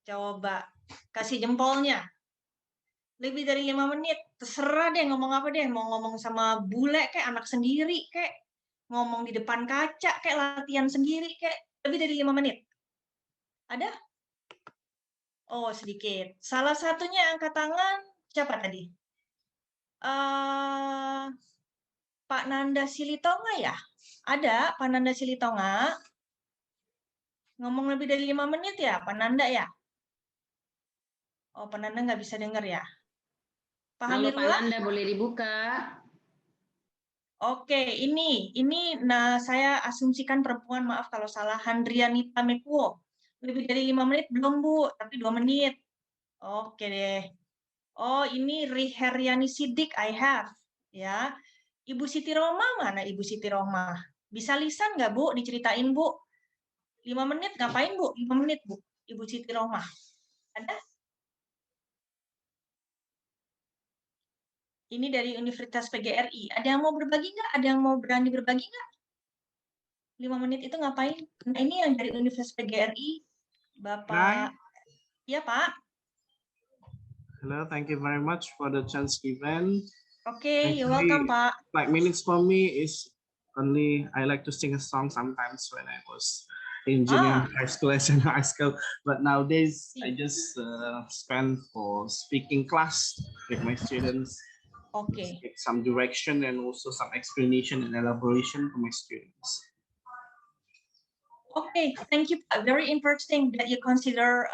Coba, kasih jempolnya. Lebih dari 5 menit, terserah deh ngomong apa deh. Mau ngomong sama bule kayak anak sendiri kayak, ngomong di depan kaca kayak latihan sendiri kayak, lebih dari 5 menit. Ada? Oh, sedikit. Salah satunya angkat tangan, siapa tadi? Pak Nanda Silitonga ya? Ada Pak Nanda Silitonga. Ngomong lebih dari 5 menit ya, Pak Nanda ya? Oh, Pak Nanda nggak bisa dengar ya? Pak Halo Pak Hamirullah? Nanda, boleh dibuka? Oke, ini nah saya asumsikan perempuan, maaf kalau salah, Handrianita Mekuo. Lebih dari 5 menit belum, Bu, tapi 2 menit. Oke deh. Oh, ini Riheriani Sidik, I have. Ya. Ibu Siti Roma, mana Ibu Siti Roma? Bisa lisan nggak, Bu? Diceritain, Bu. 5 menit, ngapain, Bu? 5 menit, Bu. Ibu Siti Roma. Ada? Ini dari Universitas PGRI. Ada yang mau berbagi nggak? Ada yang mau berani berbagi nggak? 5 menit itu ngapain? Nah, ini yang dari Universitas PGRI, Bapak. Iya, Pak. Hello, thank you very much for the chance given. Okay, you're welcome, Pak. 5 minutes for me is only, I like to sing a song sometimes when I was engineering high school as in high school. But nowadays, I just spend for speaking class with my students. Okay. Give some direction and also some explanation and elaboration to my students. Okay, thank you, Pak. Very interesting that you consider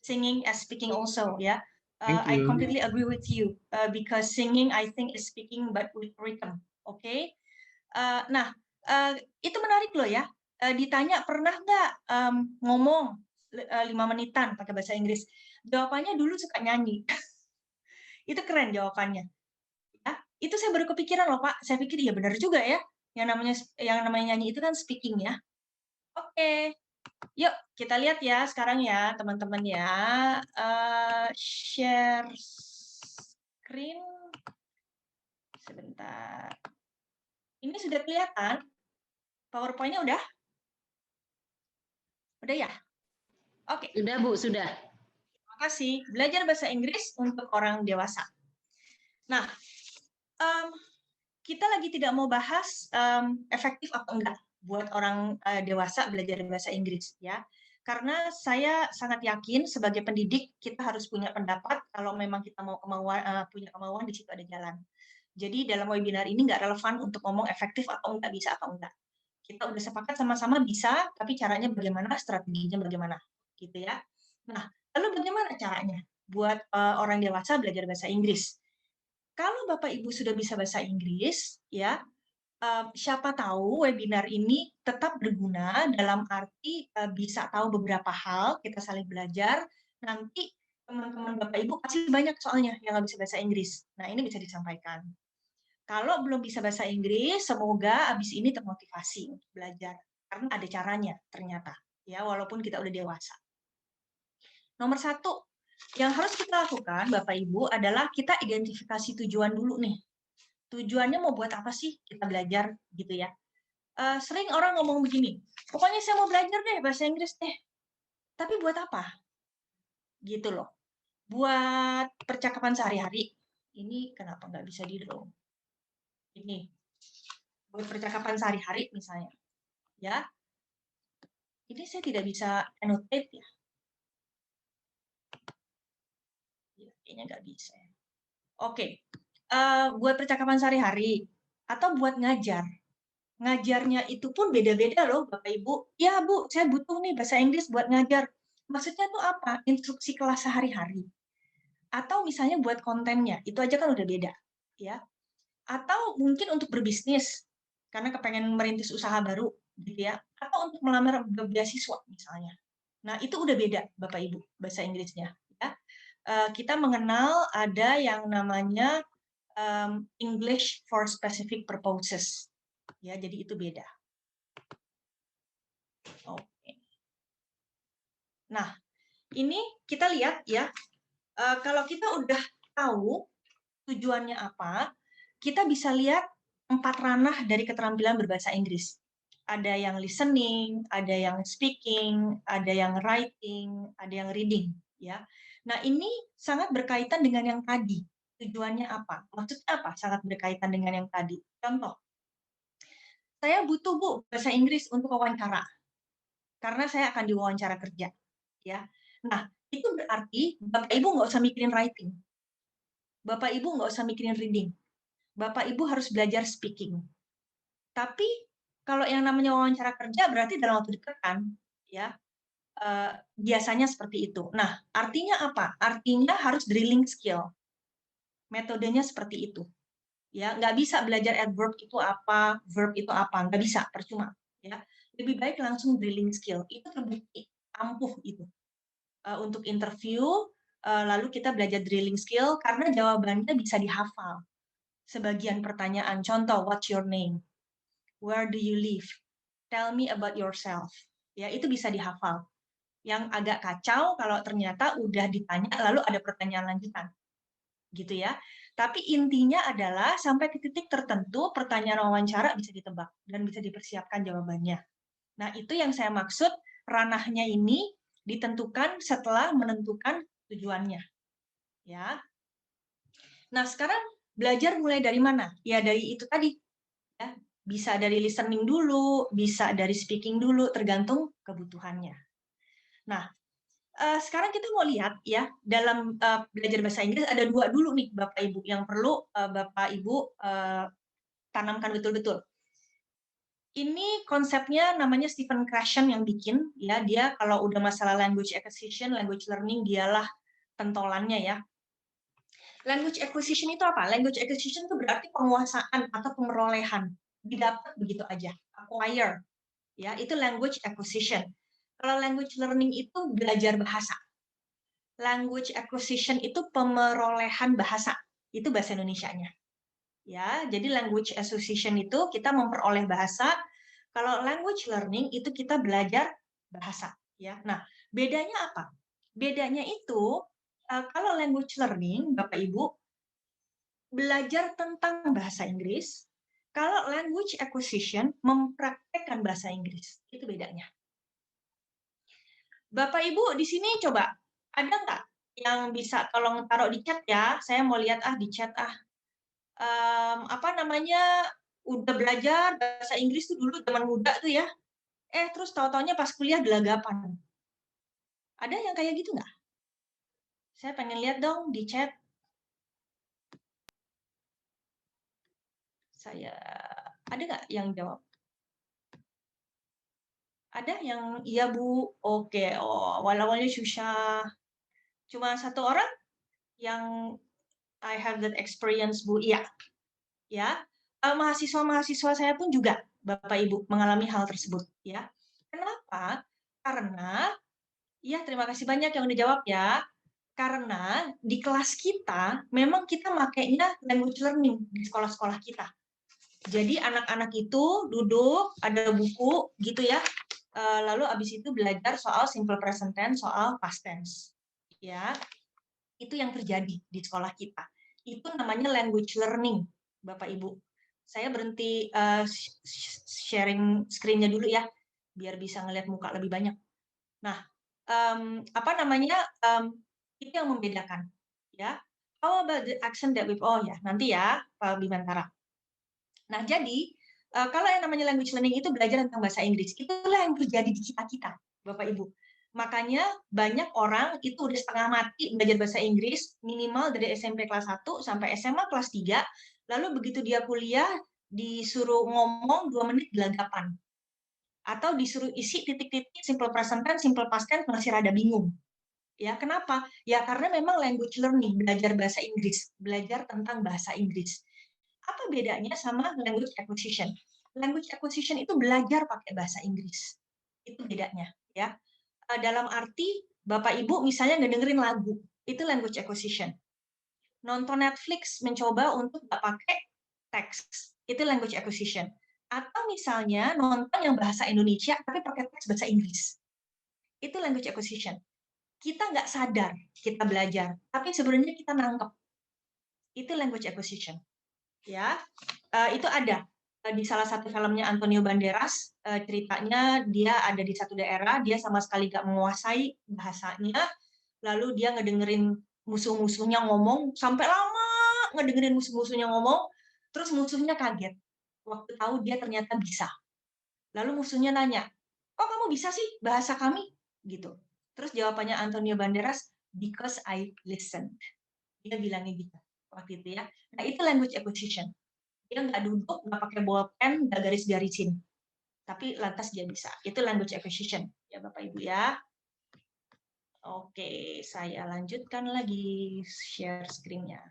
singing as speaking also, yeah. I completely agree with you because singing, I think, is speaking but with rhythm. Okay. Nah, itu menarik loh ya. Ditanya pernah nggak ngomong 5 menitan pakai bahasa Inggris? Jawabannya dulu suka nyanyi. Itu keren jawabannya. Ya, itu saya baru kepikiran loh Pak. Saya pikir ya benar juga ya. Yang namanya nyanyi itu kan speaking ya. Oke, yuk kita lihat ya sekarang ya teman-teman ya. Share screen. Sebentar. Ini sudah kelihatan? PowerPoint-nya udah? Udah ya? Oke. Sudah, Bu, sudah. Terima kasih. Belajar bahasa Inggris untuk orang dewasa. Nah, kita lagi tidak mau bahas efektif apa enggak buat orang dewasa belajar bahasa Inggris ya. Karena saya sangat yakin sebagai pendidik kita harus punya pendapat kalau memang kita mau punya kemauan di situ ada jalan. Jadi dalam webinar ini nggak relevan untuk ngomong efektif atau enggak, bisa atau enggak. Kita udah sepakat sama-sama bisa, tapi caranya bagaimana, strateginya bagaimana, gitu ya. Nah, lalu bagaimana caranya buat orang dewasa belajar bahasa Inggris? Kalau Bapak Ibu sudah bisa bahasa Inggris, ya, siapa tahu webinar ini tetap berguna dalam arti bisa tahu beberapa hal, kita saling belajar, nanti teman-teman Bapak Ibu pasti banyak soalnya yang nggak bisa bahasa Inggris. Nah, ini bisa disampaikan. Kalau belum bisa bahasa Inggris, semoga abis ini termotivasi untuk belajar. Karena ada caranya ternyata, ya walaupun kita udah dewasa. Nomor 1, yang harus kita lakukan Bapak Ibu adalah kita identifikasi tujuan dulu nih. Tujuannya mau buat apa sih kita belajar gitu ya. Sering orang ngomong begini, pokoknya saya mau belajar deh bahasa Inggris deh. Tapi buat apa? Gitu loh. Buat percakapan sehari-hari. Ini kenapa nggak bisa di-draw? Ini buat percakapan sehari-hari misalnya, ya. Ini saya tidak bisa annotate ya. Kayaknya nggak bisa. Oke, buat percakapan sehari-hari atau buat ngajar. Ngajarnya itu pun beda-beda loh, Bapak Ibu. Ya Bu, saya butuh nih bahasa Inggris buat ngajar. Maksudnya tuh apa? Instruksi kelas sehari-hari. Atau misalnya buat kontennya, itu aja kan udah beda, ya. Atau mungkin untuk berbisnis, karena kepengen merintis usaha baru, gitu ya. Atau untuk melamar beasiswa misalnya. Nah, itu udah beda, Bapak Ibu, bahasa Inggrisnya. Ya. Kita mengenal ada yang namanya English for specific purposes. Ya, jadi itu beda. Oke. Nah, ini kita lihat ya. Kalau kita udah tahu tujuannya apa, kita bisa lihat 4 ranah dari keterampilan berbahasa Inggris. Ada yang listening, ada yang speaking, ada yang writing, ada yang reading, ya. Nah, ini sangat berkaitan dengan yang tadi. Tujuannya apa? Maksudnya apa? Sangat berkaitan dengan yang tadi. Contoh, saya butuh Bu bahasa Inggris untuk wawancara. Karena saya akan diwawancara kerja, ya. Nah, itu berarti Bapak Ibu nggak usah mikirin writing. Bapak Ibu nggak usah mikirin reading. Bapak Ibu harus belajar speaking. Tapi kalau yang namanya wawancara kerja berarti dalam waktu dekat kan, ya. Biasanya seperti itu. Nah, artinya apa? Artinya harus drilling skill. Metodenya seperti itu. Ya, nggak bisa belajar adverb itu apa, verb itu apa, nggak bisa, percuma. Ya, lebih baik langsung drilling skill. Itu terbukti ampuh itu. Untuk interview, lalu kita belajar drilling skill karena jawabannya bisa dihafal. Sebagian pertanyaan, contoh, what's your name? Where do you live? Tell me about yourself. Ya, itu bisa dihafal. Yang agak kacau kalau ternyata udah ditanya lalu ada pertanyaan lanjutan. Gitu ya. Tapi intinya adalah sampai ke titik tertentu pertanyaan wawancara bisa ditebak dan bisa dipersiapkan jawabannya. Nah, itu yang saya maksud ranahnya ini ditentukan setelah menentukan tujuannya. Ya. Nah, sekarang belajar mulai dari mana? Ya, dari itu tadi. Ya, Bisa dari listening dulu, bisa dari speaking dulu, tergantung kebutuhannya. Nah, sekarang kita mau lihat ya, dalam belajar bahasa Inggris ada 2 dulu nih Bapak Ibu yang perlu Bapak Ibu tanamkan betul-betul. Ini konsepnya namanya Stephen Krashen yang bikin, ya. Dia kalau udah masalah language acquisition, language learning, dialah pentolannya ya. Language acquisition itu apa? Language acquisition itu berarti penguasaan atau pemerolehan, didapat begitu aja, acquire, ya. Itu language acquisition. Kalau language learning itu belajar bahasa. Language acquisition itu pemerolehan bahasa, itu bahasa Indonesianya. Ya, jadi language acquisition itu kita memperoleh bahasa. Kalau language learning itu kita belajar bahasa, ya. Nah, bedanya apa? Bedanya itu kalau language learning, Bapak Ibu, belajar tentang bahasa Inggris. Kalau language acquisition, mempraktekkan bahasa Inggris. Itu bedanya. Bapak Ibu di sini coba, ada nggak yang bisa tolong taruh di chat ya? Saya mau lihat di chat apa namanya, udah belajar bahasa Inggris tuh dulu zaman muda tuh ya. Terus tahu-taunya pas kuliah gelagapan. Ada yang kayak gitu nggak? Saya pengen lihat dong di chat. Ada nggak yang jawab? Ada yang iya Bu? Oke, awal-awalnya susah. Cuma 1 orang yang I have that experience Bu. Iya, ya. Mahasiswa-mahasiswa saya pun juga, Bapak Ibu, mengalami hal tersebut. Ya. Kenapa? Karena, ya terima kasih banyak yang udah jawab ya. Karena di kelas kita, memang kita makainya language learning di sekolah-sekolah kita. Jadi anak-anak itu duduk, ada buku gitu ya, lalu abis itu belajar soal simple present tense, soal past tense. Ya, itu yang terjadi di sekolah kita. Itu namanya language learning, Bapak Ibu. Saya berhenti sharing screen-nya dulu ya, biar bisa ngelihat muka lebih banyak. Nah, apa namanya, itu yang membedakan. Ya, how about the accent that we've, ya nanti ya Pak Bimantara. Nah, jadi kalau yang namanya language learning itu belajar tentang bahasa Inggris, itulah yang terjadi di kita-kita, Bapak Ibu. Makanya banyak orang itu udah setengah mati belajar bahasa Inggris, minimal dari SMP kelas 1 sampai SMA kelas 3, lalu begitu dia kuliah, disuruh ngomong 2 menit gelagapan. Atau disuruh isi titik-titik simple present tense, simple past tense, masih rada bingung. Ya, kenapa? Ya, karena memang language learning, belajar bahasa Inggris, belajar tentang bahasa Inggris. Apa bedanya sama language acquisition? Language acquisition itu belajar pakai bahasa Inggris. Itu bedanya, ya. Dalam arti Bapak Ibu misalnya ngedengerin lagu, itu language acquisition. Nonton Netflix mencoba untuk nggak pakai teks, itu language acquisition. Atau misalnya nonton yang bahasa Indonesia tapi pakai teks bahasa Inggris. Itu language acquisition. Kita nggak sadar kita belajar, tapi sebenarnya kita nangkep. Itu language acquisition. Ya, itu ada di salah satu filmnya Antonio Banderas. Ceritanya dia ada di satu daerah, dia sama sekali nggak menguasai bahasanya, lalu dia ngedengerin musuh-musuhnya ngomong sampai lama, ngedengerin musuh-musuhnya ngomong, terus musuhnya kaget waktu tahu dia ternyata bisa. Lalu musuhnya nanya, "Kok kamu bisa sih bahasa kami?" gitu. Terus jawabannya Antonio Banderas, "Because I listened." Dia bilangnya gitu waktu itu ya. Nah, itu language acquisition. Dia nggak duduk, nggak pakai bolpen, nggak garis-garisin. Tapi lantas dia bisa. Itu language acquisition. Ya, Bapak Ibu ya. Oke, saya lanjutkan lagi share screen-nya.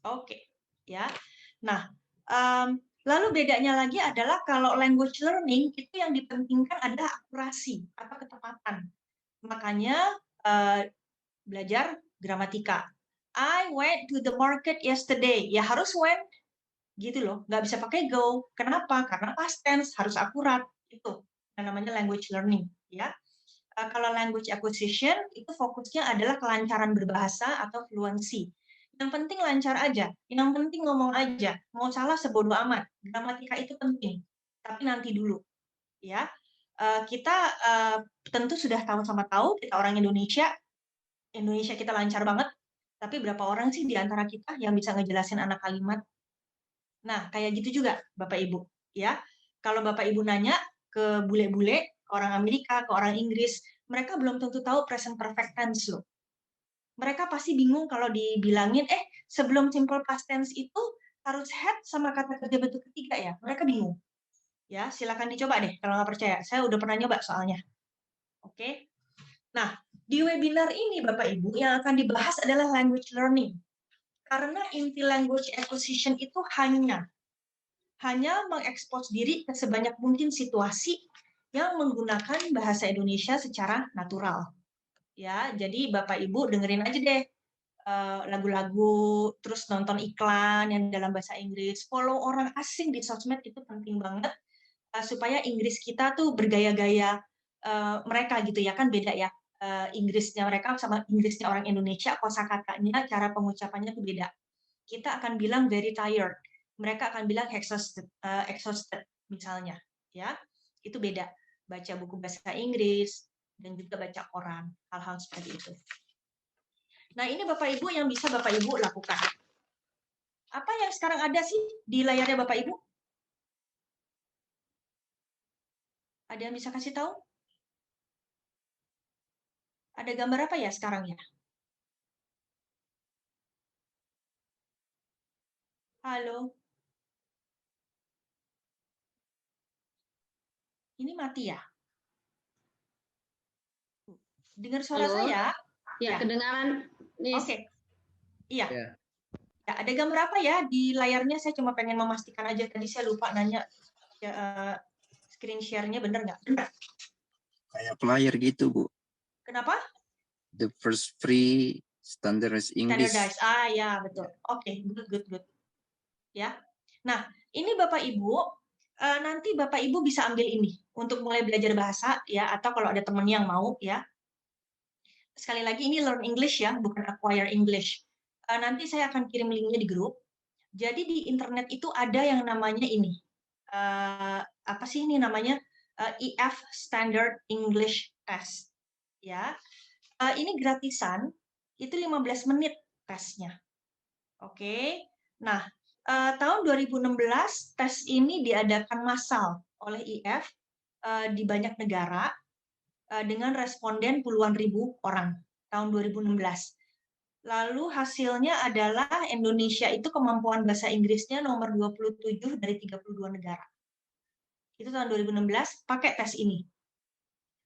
Oke, ya. Nah, lalu bedanya lagi adalah kalau language learning itu yang dipentingkan adalah akurasi atau ketepatan. Makanya belajar gramatika. I went to the market yesterday. Ya harus went, gitu loh. Nggak bisa pakai go. Kenapa? Karena past tense harus akurat. Itu yang namanya language learning. Ya. Kalau language acquisition itu fokusnya adalah kelancaran berbahasa atau fluency. Yang penting lancar aja, yang penting ngomong aja, mau salah sebodoh amat. Gramatika itu penting, tapi nanti dulu, ya. Kita tentu sudah tahu sama tahu, kita orang Indonesia kita lancar banget. Tapi berapa orang sih di antara kita yang bisa ngejelasin anak kalimat? Nah, kayak gitu juga Bapak Ibu, ya. Kalau Bapak Ibu nanya ke bule-bule, ke orang Amerika, ke orang Inggris, mereka belum tentu tahu present perfect tense loh. Mereka pasti bingung kalau dibilangin, sebelum simple past tense itu harus had sama kata kerja bentuk ketiga ya. Mereka bingung. Ya, silakan dicoba deh kalau nggak percaya. Saya udah pernah nyoba soalnya. Oke. Nah, di webinar ini Bapak Ibu yang akan dibahas adalah language learning. Karena inti language acquisition itu hanya mengekspos diri ke sebanyak mungkin situasi yang menggunakan bahasa Indonesia secara natural. Ya, jadi Bapak Ibu dengerin aja deh lagu-lagu, terus nonton iklan yang dalam bahasa Inggris, follow orang asing di sosmed itu penting banget supaya Inggris kita tuh bergaya-gaya mereka gitu ya, kan beda ya. Inggrisnya mereka sama Inggrisnya orang Indonesia, kosakatanya, cara pengucapannya tuh beda. Kita akan bilang very tired, mereka akan bilang exhausted, misalnya, ya. Itu beda. Baca buku bahasa Inggris dan juga baca koran, hal-hal seperti itu. Nah, ini Bapak Ibu yang bisa Bapak Ibu lakukan. Apa yang sekarang ada sih di layarnya Bapak Ibu? Ada yang bisa kasih tahu? Ada gambar apa ya sekarang ya? Halo? Ini mati ya? Dengar suara Halo? saya? Ya, kedengaran, Miss. Oke. Iya. Ya. Ya, ada gambar apa ya di layarnya? Saya cuma pengen memastikan aja. Tadi saya lupa nanya. Ya, screen share-nya bener nggak? Bener. Kayak flyer gitu, Bu. Kenapa? The first free standardized English. Standardized. Ya, betul. Oke, good. Ya. Nah, ini Bapak Ibu, nanti Bapak Ibu bisa ambil ini untuk mulai belajar bahasa ya, atau kalau ada teman yang mau ya. Sekali lagi ini learn English ya, bukan acquire English. Nanti saya akan kirim linknya di grup. Jadi di internet itu ada yang namanya ini. Apa sih ini namanya? EF Standard English Test. Ya. Ini gratisan, itu 15 menit tesnya. Oke. Nah, tahun 2016 tes ini diadakan massal oleh IF di banyak negara dengan responden puluhan ribu orang tahun 2016. Lalu hasilnya adalah Indonesia itu kemampuan bahasa Inggrisnya nomor 27 dari 32 negara. Itu tahun 2016 pakai tes ini.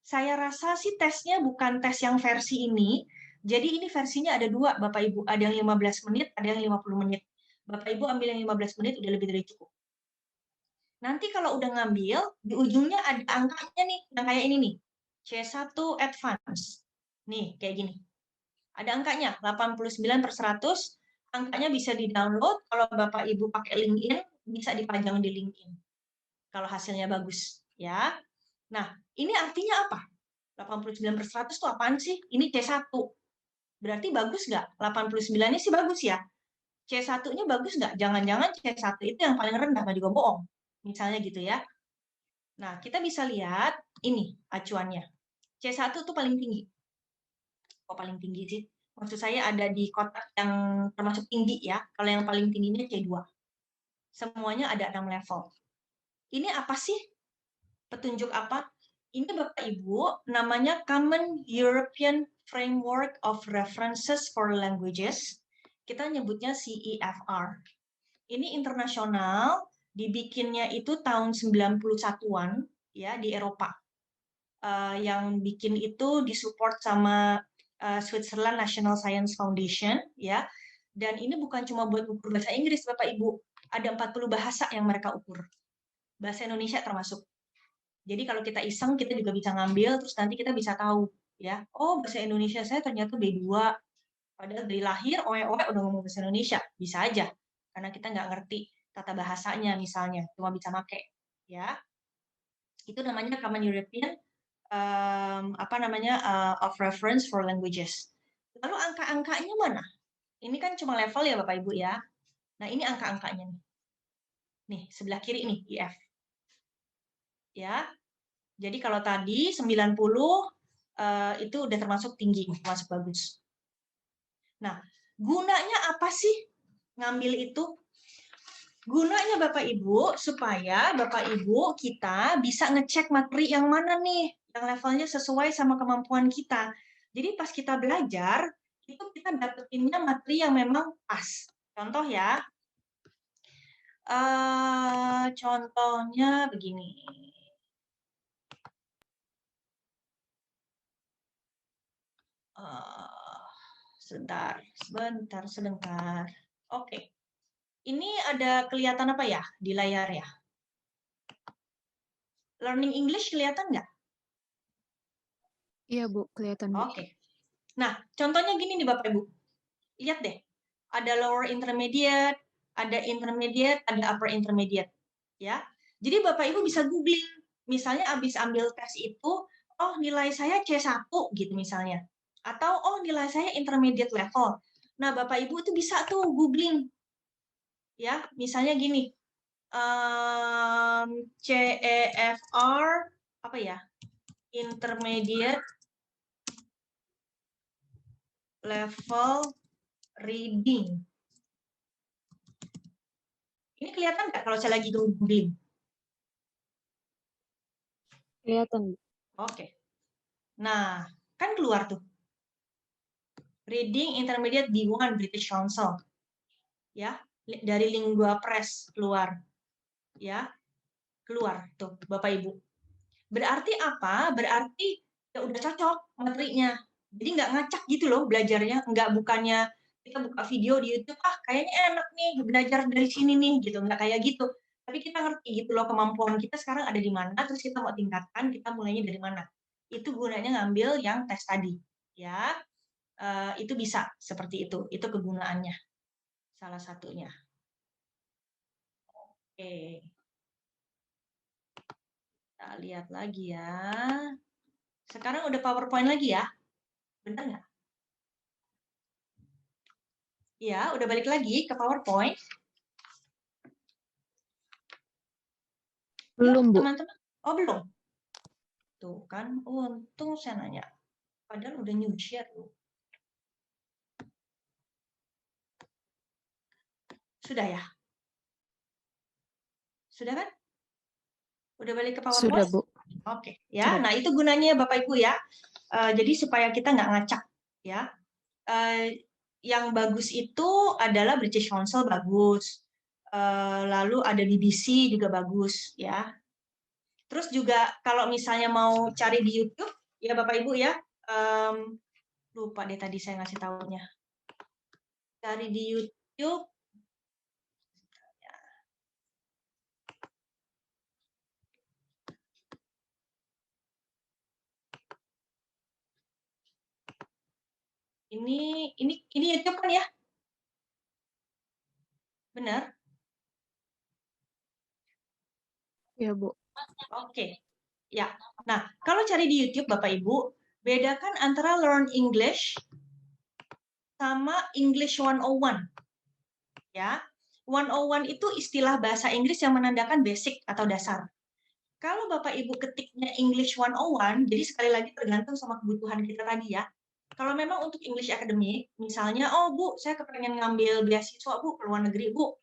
Saya rasa sih tesnya bukan tes yang versi ini. Jadi ini versinya ada dua, Bapak Ibu. Ada yang 15 menit, ada yang 50 menit. Bapak Ibu ambil yang 15 menit udah lebih dari cukup. Nanti kalau udah ngambil, di ujungnya ada angkanya nih, yang kayak ini nih. C1 Advance. Nih, kayak gini. Ada angkanya, 89/100. Angkanya bisa di-download. Kalau Bapak Ibu pakai LinkedIn, bisa dipajang di LinkedIn. Kalau hasilnya bagus. Ya. Nah, ini artinya apa? 89/100 itu apaan sih? Ini C1. Berarti bagus nggak? 89-nya sih bagus ya. C1-nya bagus nggak? Jangan-jangan C1 itu yang paling rendah, nggak juga bohong. Misalnya gitu ya. Nah, kita bisa lihat ini acuannya. C1 itu paling tinggi. Kok paling tinggi sih? Maksud saya ada di kotak yang termasuk tinggi ya. Kalau yang paling tingginya C2. Semuanya ada 6 level. Ini apa sih? Petunjuk apa? Ini Bapak Ibu, namanya Common European Framework of References for Languages. Kita nyebutnya CEFR. Ini internasional, dibikinnya itu tahun 91-an ya di Eropa. Yang bikin itu disupport sama Switzerland National Science Foundation ya. Dan ini bukan cuma buat ukur bahasa Inggris Bapak Ibu, ada 40 bahasa yang mereka ukur. Bahasa Indonesia termasuk. Jadi kalau kita iseng, kita juga bisa ngambil, terus nanti kita bisa tahu, ya. Oh, bahasa Indonesia saya ternyata B2. Padahal dari lahir, oe-oe udah ngomong bahasa Indonesia. Bisa aja. Karena kita nggak ngerti tata bahasanya misalnya. Cuma bisa make. Ya. Itu namanya Common European of Reference for Languages. Lalu angka-angkanya mana? Ini kan cuma level ya Bapak Ibu ya. Nah, ini angka-angkanya nih. Nih, sebelah kiri nih, IF. Ya. Jadi kalau tadi 90 itu udah termasuk tinggi, termasuk bagus. Nah, Gunanya apa sih ngambil itu? Gunanya Bapak Ibu supaya Bapak Ibu kita bisa ngecek materi yang mana nih, yang levelnya sesuai sama kemampuan kita. Jadi pas kita belajar, itu kita dapetinnya materi yang memang pas. Contoh ya, contohnya begini. Sebentar. Oke. Ini ada kelihatan apa ya di layar ya? Learning English kelihatan nggak? Iya, Bu, kelihatan, Bu. Oke. Nah, contohnya gini nih Bapak Ibu. Lihat deh. Ada lower intermediate, ada intermediate, ada upper intermediate. Ya. Jadi Bapak Ibu bisa googling. Misalnya habis ambil tes itu, oh nilai saya C1 gitu misalnya. Atau oh nilai saya intermediate level. Nah, Bapak Ibu itu bisa tuh googling. Ya, misalnya gini. CEFR apa ya? Intermediate level reading. Ini kelihatan nggak kalau saya lagi googling? Kelihatan, Bu. Oke. Nah, kan keluar tuh. Reading Intermediate D1 British Council. Ya, dari Lingua Press keluar. Ya, keluar tuh Bapak Ibu. Berarti apa? Berarti ya udah cocok materinya. Jadi nggak ngacak gitu loh belajarnya. Nggak bukannya kita buka video di YouTube, kayaknya enak nih belajar dari sini nih gitu. Nggak kayak gitu. Tapi kita ngerti gitu loh kemampuan kita sekarang ada di mana, terus kita mau tingkatkan, kita mulainya dari mana. Itu gunanya ngambil yang tes tadi. Ya, itu bisa seperti itu. Itu kegunaannya. Salah satunya. Oke. Kita lihat lagi ya. Sekarang udah PowerPoint lagi ya? Bener nggak? Ya, udah balik lagi ke PowerPoint. Belum, Bu. Teman-teman. Oh, belum? Tuh kan, untung saya nanya. Padahal udah new share loh. Sudah ya? Sudah kan? Udah balik ke PowerPoint? Sudah, Bu. Oke, ya. Sudah. Nah, itu gunanya Bapak Ibu ya. Jadi supaya kita nggak ngacak ya. Yang bagus itu adalah British Council bagus. Lalu ada BBC juga bagus ya. Terus juga kalau misalnya mau cari di YouTube ya Bapak Ibu ya. Lupa deh tadi saya ngasih tahunya. Cari di YouTube. Ini YouTube kan ya? Benar? Ya, Bu. Oke. Ya. Nah, kalau cari di YouTube Bapak Ibu, bedakan antara Learn English sama English 101. Ya. 101 itu istilah bahasa Inggris yang menandakan basic atau dasar. Kalau Bapak Ibu ketiknya English 101, jadi sekali lagi tergantung sama kebutuhan kita tadi ya. Kalau memang untuk English Academy, misalnya, oh Bu, saya kepengen ngambil beasiswa Bu, ke luar negeri Bu.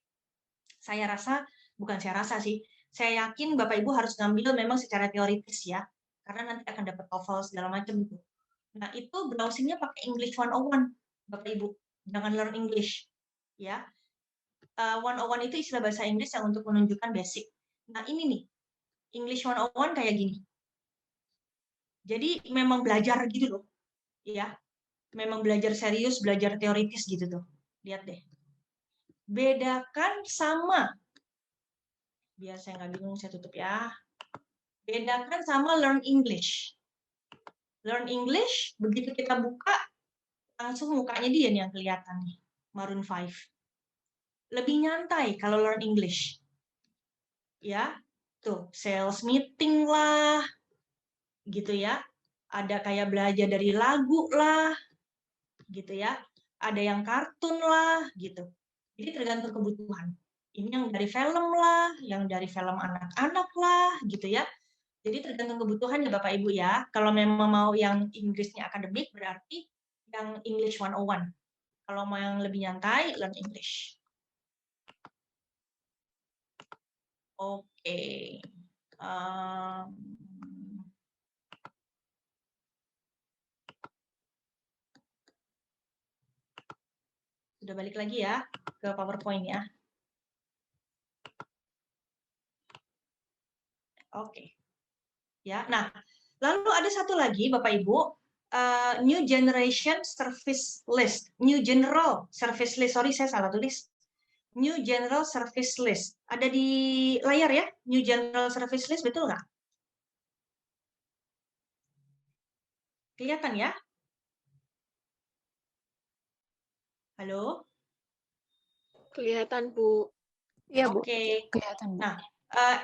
Saya rasa, bukan saya rasa sih, saya yakin Bapak Ibu harus ngambil memang secara teoritis ya, karena nanti akan dapat TOEFL segala macam itu. Nah, itu browsingnya pakai English 101, Bapak Ibu. Jangan Learn English. Ya. 101 itu istilah bahasa Inggris yang untuk menunjukkan basic. Nah, ini nih, English 101 kayak gini. Jadi memang belajar gitu loh. Ya. Memang belajar serius, belajar teoritis gitu tuh. Lihat deh. Bedakan sama, biar saya nggak bingung, saya tutup ya. Bedakan sama Learn English. Learn English, begitu kita buka, langsung mukanya dia nih yang kelihatan nih, Maroon 5. Lebih nyantai kalau Learn English. Ya, tuh, sales meeting lah, gitu ya. Ada kayak belajar dari lagu lah, gitu ya. Ada yang kartun lah, gitu. Jadi tergantung kebutuhan. Ini yang dari film lah, yang dari film anak-anak lah, gitu ya. Jadi tergantung kebutuhan ya Bapak Ibu ya. Kalau memang mau yang Inggrisnya akademik, berarti yang English 101. Kalau mau yang lebih nyantai, Learn English. Oke. Sudah balik lagi ya ke PowerPoint ya. Oke. Ya, nah, lalu ada satu lagi Bapak Ibu, New Generation Service List, New General Service List. Sorry, saya salah tulis. New General Service List. Ada di layar ya, New General Service List, betul nggak? Kelihatan ya? Halo? Kelihatan, Bu. Iya, Bu. Oke. Kelihatan, Bu. Nah,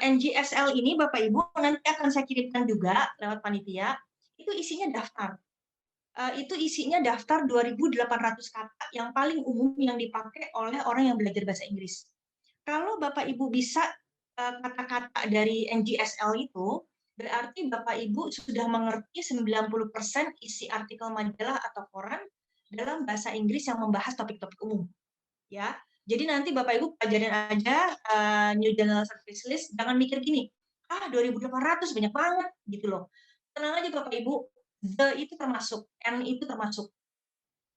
NGSL ini Bapak Ibu nanti akan saya kirimkan juga lewat panitia. Itu isinya daftar. Itu isinya daftar 2.800 kata yang paling umum yang dipakai oleh orang yang belajar bahasa Inggris. Kalau Bapak Ibu bisa kata-kata dari NGSL itu, berarti Bapak Ibu sudah mengerti 90% isi artikel majalah atau koran dalam bahasa Inggris yang membahas topik-topik umum. Ya. Jadi nanti Bapak Ibu pelajarin aja New General Service List, jangan mikir gini, 2.800 banyak banget gitu loh. Tenang aja Bapak Ibu, the itu termasuk, n itu termasuk,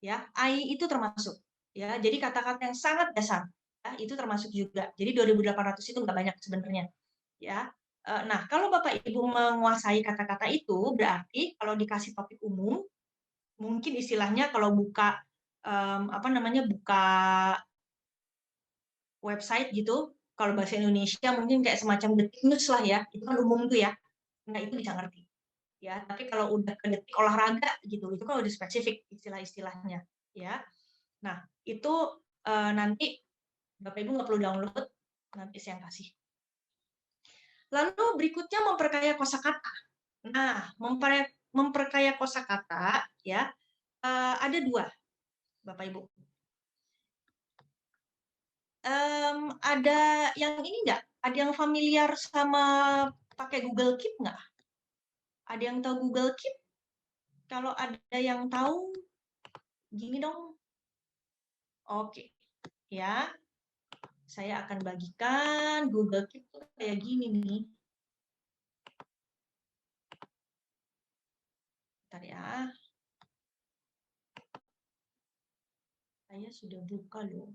ya, I itu termasuk, ya. Jadi kata-kata yang sangat dasar, ya, itu termasuk juga. Jadi 2.800 itu nggak banyak sebenarnya, ya. Nah, kalau Bapak Ibu menguasai kata-kata itu, berarti kalau dikasih topik umum, mungkin istilahnya kalau buka buka website gitu, kalau bahasa Indonesia mungkin kayak semacam detik news lah ya, itu kan umum tuh ya, nah itu bisa ngerti ya. Tapi kalau udah ke detik olahraga gitu, itu kan udah spesifik istilah-istilahnya ya. Nah itu nanti Bapak Ibu nggak perlu download, nanti saya kasih. Lalu berikutnya memperkaya kosakata. Nah memperkaya kosakata ya, ada dua Bapak Ibu. Ada yang ini nggak? Ada yang familiar sama pakai Google Keep nggak? Ada yang tahu Google Keep? Kalau ada yang tahu, gini dong. Oke, ya. Saya akan bagikan Google Keep tuh kayak gini nih. Bentar ya. Saya sudah buka loh.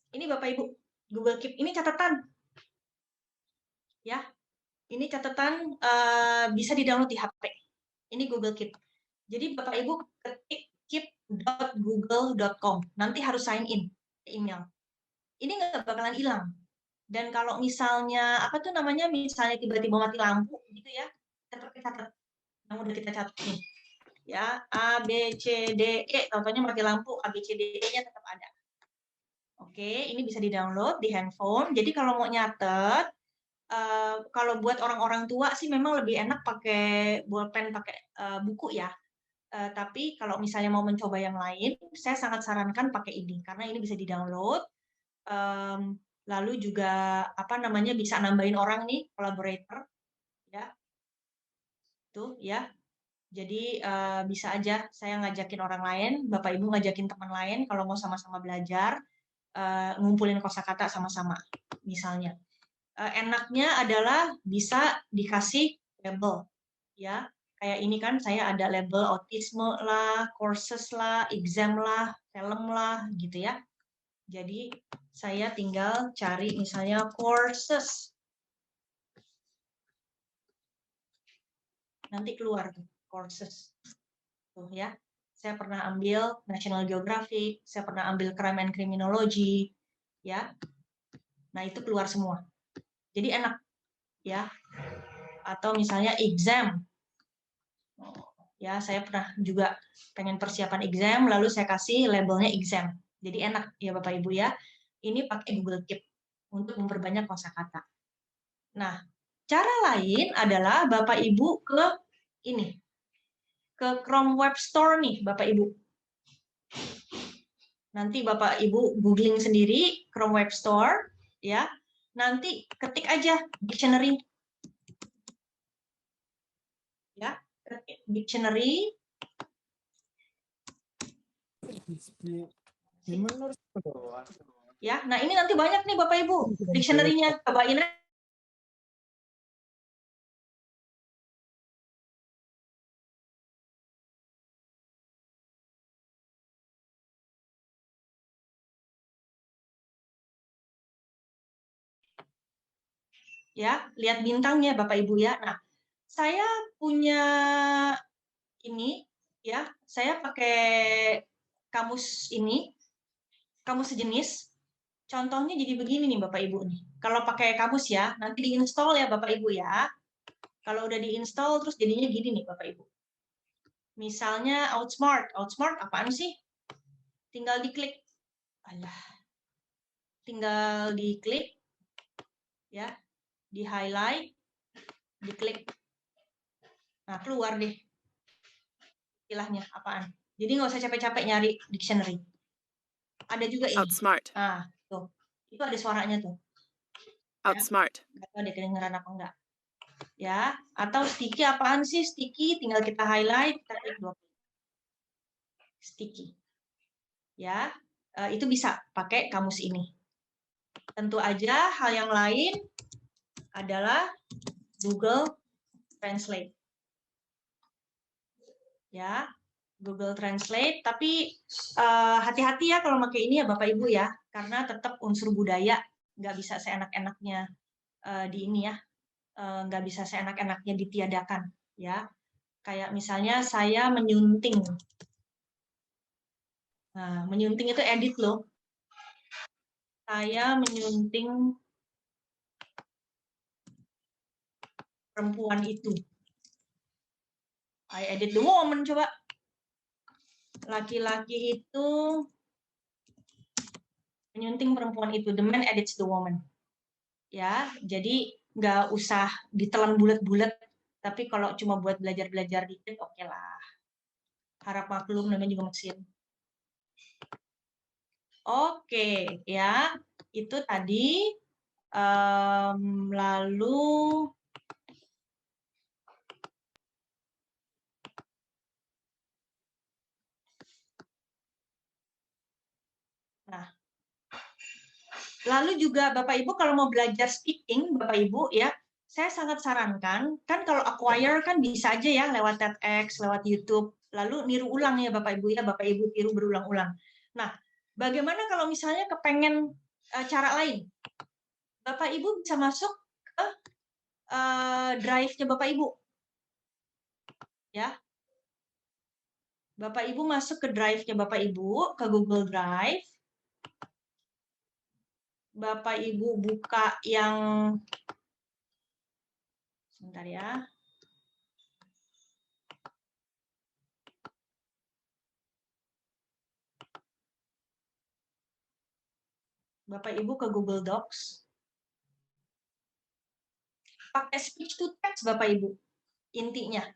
Ini Bapak Ibu, Google Keep. Ini catatan. Ya, ini catatan bisa di-download di HP. Ini Google Keep. Jadi Bapak Ibu ketik keep.google.com. Nanti harus sign in ke email. Ini nggak bakalan hilang. Dan kalau misalnya misalnya tiba-tiba mati lampu gitu ya, catat yang udah kita catat nih. Ya, A B C D E, contohnya mati lampu, A B C D E-nya tetap ada. Oke, ini bisa di-download di handphone. Jadi kalau mau nyatet, kalau buat orang-orang tua sih memang lebih enak pakai bolpen, pakai buku ya. Tapi kalau misalnya mau mencoba yang lain, saya sangat sarankan pakai ini karena ini bisa di-download. Lalu juga bisa nambahin orang nih, collaborator, ya. Tuh ya. Jadi bisa aja saya ngajakin orang lain, Bapak Ibu ngajakin teman lain kalau mau sama-sama belajar, ngumpulin kosakata sama-sama, misalnya. Enaknya adalah bisa dikasih label, ya. Kayak ini kan saya ada label autisme lah, courses lah, exam lah, film lah, gitu ya. Jadi saya tinggal cari misalnya courses. Nanti keluar tuh, courses. Tuh ya. Saya pernah ambil National Geographic, saya pernah ambil Crime and Criminology, ya. Nah, itu keluar semua. Jadi enak, ya. Atau misalnya exam. Ya, saya pernah juga pengen persiapan exam, lalu saya kasih labelnya exam. Jadi enak ya Bapak Ibu ya. Ini pakai Google Keep untuk memperbanyak kosakata. Nah, cara lain adalah Bapak Ibu ke ini, ke Chrome Web Store nih Bapak Ibu. Nanti Bapak Ibu googling sendiri Chrome Web Store, ya. Nanti ketik aja dictionary, ya. ketik dictionary. Ya, nah ini nanti banyak nih Bapak Ibu dictionary-nya. Cobain ya, lihat bintangnya Bapak Ibu ya. Nah, saya punya ini ya, saya pakai kamus ini, kamus sejenis. Contohnya jadi begini nih Bapak Ibu nih. Kalau pakai kamus ya, nanti diinstal ya Bapak Ibu ya. Kalau udah diinstal terus jadinya gini nih Bapak Ibu. Misalnya Outsmart. Outsmart apaan sih? Tinggal diklik. Alah. Tinggal diklik ya, di highlight, diklik. Nah, keluar deh istilahnya apaan. Jadi nggak usah capek-capek nyari dictionary. Ada juga ini. Outsmart. Nah, tuh. Itu ada suaranya tuh. Outsmart. Nggak tahu deh kedengeran apa enggak. Ya, atau sticky apaan sih? Sticky tinggal kita highlight, kita klik 2 klik. Sticky. Ya, itu bisa pakai kamus ini. Tentu aja hal yang lain adalah Google Translate. Ya, Google Translate, tapi hati-hati ya kalau pakai ini ya Bapak Ibu ya, karena tetap unsur budaya nggak bisa seenak-enaknya di ini ya, nggak bisa seenak-enaknya ditiadakan ya. Kayak misalnya saya menyunting. Nah, menyunting itu edit loh. Saya menyunting perempuan itu. I edit the woman coba. Laki-laki itu menyunting perempuan itu. The man edits the woman. Ya, jadi nggak usah ditelan bulat-bulat. Tapi kalau cuma buat belajar-belajar dikit, oke lah. Harap maklum, namanya juga mesin. Oke, ya. Itu tadi. Lalu nah, lalu juga Bapak Ibu kalau mau belajar speaking, Bapak Ibu ya, saya sangat sarankan, kan kalau acquire kan bisa aja ya lewat TEDx, lewat YouTube, lalu niru ulang ya Bapak Ibu ya, Bapak Ibu tiru berulang-ulang. Nah, bagaimana kalau misalnya kepengen cara lain? Bapak Ibu bisa masuk ke drive-nya Bapak Ibu. Ya. Bapak Ibu masuk ke drive-nya Bapak Ibu, ke Google Drive. Bapak Ibu buka yang sebentar ya. Bapak Ibu ke Google Docs. Pakai speech to text Bapak Ibu. Intinya.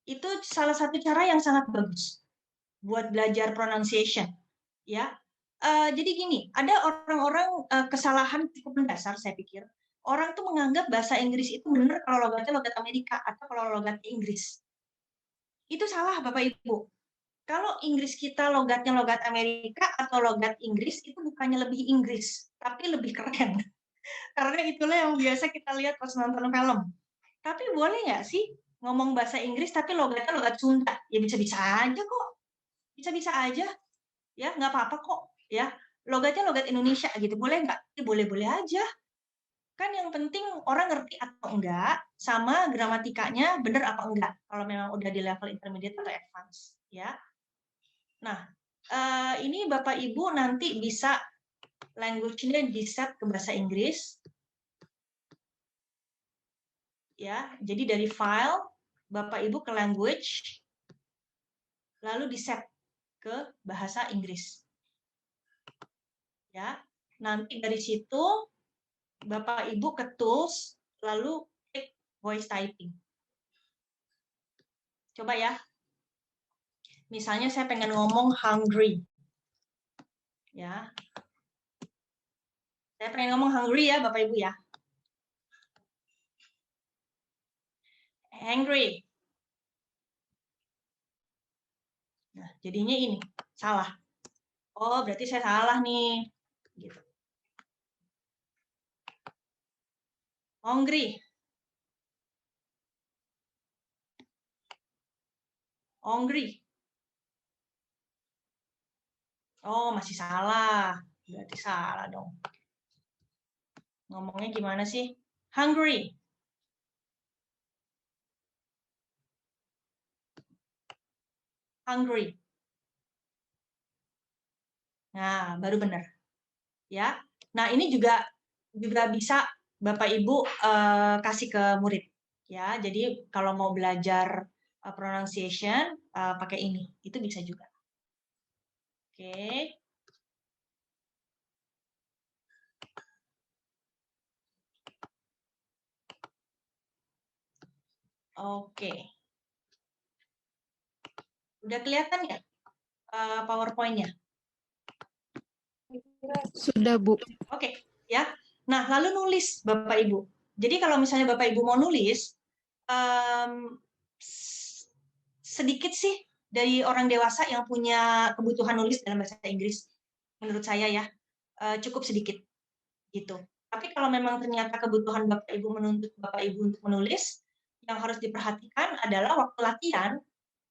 Itu salah satu cara yang sangat bagus buat belajar pronunciation, ya. Jadi gini, ada orang-orang kesalahan cukup mendasar saya pikir. Orang tuh menganggap bahasa Inggris itu benar kalau logatnya logat Amerika atau kalau logatnya Inggris. Itu salah Bapak Ibu. Kalau Inggris kita logatnya logat Amerika atau logat Inggris itu bukannya lebih Inggris, tapi lebih keren. Karena itulah yang biasa kita lihat pas nonton film. Tapi boleh nggak sih ngomong bahasa Inggris tapi logatnya logat Sunda? Ya bisa-bisa aja kok. Bisa-bisa aja. Ya, nggak apa-apa kok. Ya, logatnya logat Indonesia gitu. Boleh nggak? Ya, boleh-boleh aja. Kan yang penting orang ngerti atau enggak, sama gramatikanya benar apa enggak. Kalau memang udah di level intermediate atau advance. Ya. Nah, ini Bapak Ibu nanti bisa language-nya di-set ke bahasa Inggris. Ya, jadi dari file Bapak Ibu ke language lalu di-set ke bahasa Inggris. Ya. Nanti dari situ Bapak Ibu ke tools lalu klik voice typing. Coba ya. Misalnya saya pengen ngomong hungry. Ya. Saya pengen ngomong hungry ya Bapak Ibu ya. Angry. Nah, jadinya ini salah. Oh, berarti saya salah nih. Gitu. Hungry. Hungry. Oh, masih salah. Berarti salah dong. Ngomongnya gimana sih? Hungry. Hungry. Nah, baru benar. Ya. Nah, ini juga bisa Bapak Ibu kasih ke murid. Ya, jadi kalau mau belajar pronunciation pakai ini, itu bisa juga. Oke. Oke. Udah kelihatan ya PowerPoint-nya? Sudah, Bu. Oke, ya. Nah, lalu nulis Bapak Ibu. Jadi kalau misalnya Bapak Ibu mau nulis, sedikit sih dari orang dewasa yang punya kebutuhan nulis dalam bahasa Inggris. Menurut saya ya, cukup sedikit gitu. Tapi kalau memang ternyata kebutuhan Bapak Ibu menuntut Bapak Ibu untuk menulis, yang harus diperhatikan adalah waktu latihan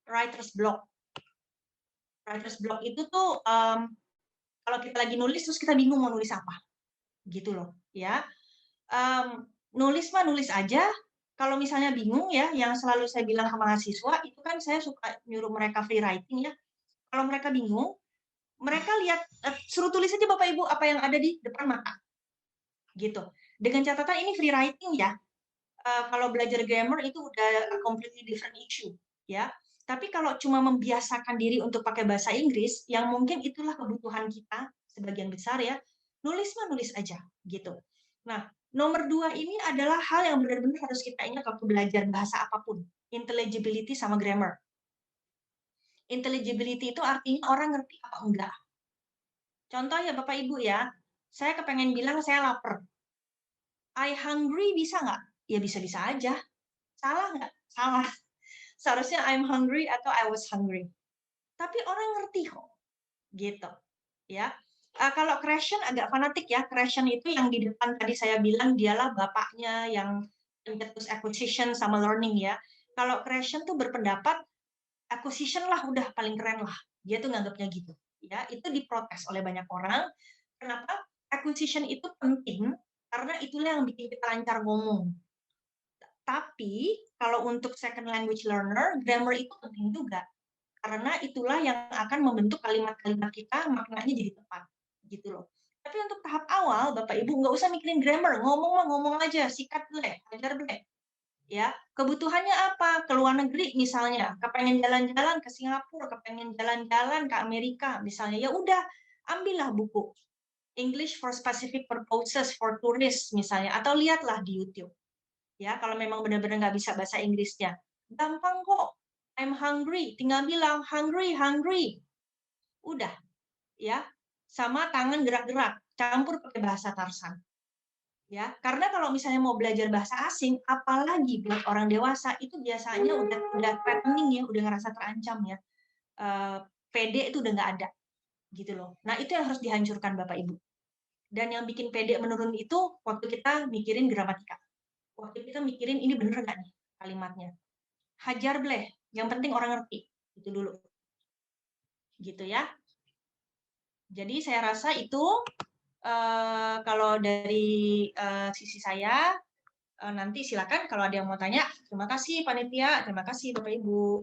writer's block. Writer's block itu tuh kalau kita lagi nulis terus kita bingung mau nulis apa, gitu loh, ya. Nulis mah nulis aja. Kalau misalnya bingung ya, yang selalu saya bilang sama mahasiswa itu kan saya suka nyuruh mereka free writing ya. Kalau mereka bingung, mereka lihat suruh tulis aja Bapak Ibu apa yang ada di depan mata, gitu. Dengan catatan ini free writing ya. Kalau belajar grammar itu udah a completely different issue, ya. Tapi kalau cuma membiasakan diri untuk pakai bahasa Inggris, yang mungkin itulah kebutuhan kita sebagian besar ya, nulis mah nulis aja, gitu. Nah, nomor 2 ini adalah hal yang benar-benar harus kita ingat waktu belajar bahasa apapun, intelligibility sama grammar. Intelligibility itu artinya orang ngerti apa enggak. Contoh ya Bapak Ibu ya, saya kepengen bilang saya lapar. I hungry bisa nggak? Ya bisa-bisa aja. Salah nggak? Salah. Seharusnya I'm hungry atau I was hungry. Tapi orang ngerti kok. Gitu. Ya. Kalau creation agak fanatik ya. Creation itu yang di depan tadi saya bilang dialah bapaknya yang pencetus acquisition sama learning ya. Kalau creation tuh berpendapat acquisition lah udah paling keren lah. Dia tuh nganggapnya gitu. Ya, itu diprotes oleh banyak orang. Kenapa? Acquisition itu penting karena itulah yang bikin kita lancar ngomong. Tapi kalau untuk second language learner, grammar itu penting juga. Karena itulah yang akan membentuk kalimat-kalimat kita maknanya jadi tepat. Gitu loh. Tapi untuk tahap awal, Bapak Ibu nggak usah mikirin grammar, ngomong aja, sikat boleh, ajar boleh. Ya, kebutuhannya apa? Ke luar negeri misalnya, kepengen jalan-jalan ke Singapura, kepengen jalan-jalan ke Amerika misalnya, ya udah, ambillah buku English for Specific Purposes for Tourists misalnya, atau lihatlah di YouTube. Ya, kalau memang benar-benar nggak bisa bahasa Inggrisnya, gampang kok. I'm hungry, tinggal bilang hungry, hungry. Udah, ya. Sama tangan gerak-gerak, campur pakai bahasa Tarsan. Ya, karena kalau misalnya mau belajar bahasa asing, apalagi buat orang dewasa itu biasanya udah threatening ya, udah ngerasa terancam ya. PD itu udah nggak ada, gitu loh. Nah itu yang harus dihancurkan Bapak Ibu. Dan yang bikin PD menurun itu waktu kita mikirin gramatika. Waktu kita mikirin ini bener nggak nih kalimatnya. Hajar bleh, yang penting orang ngerti, itu dulu. Gitu ya. Jadi saya rasa itu kalau dari sisi saya, nanti silakan kalau ada yang mau tanya. Terima kasih panitia, terima kasih Bapak Ibu.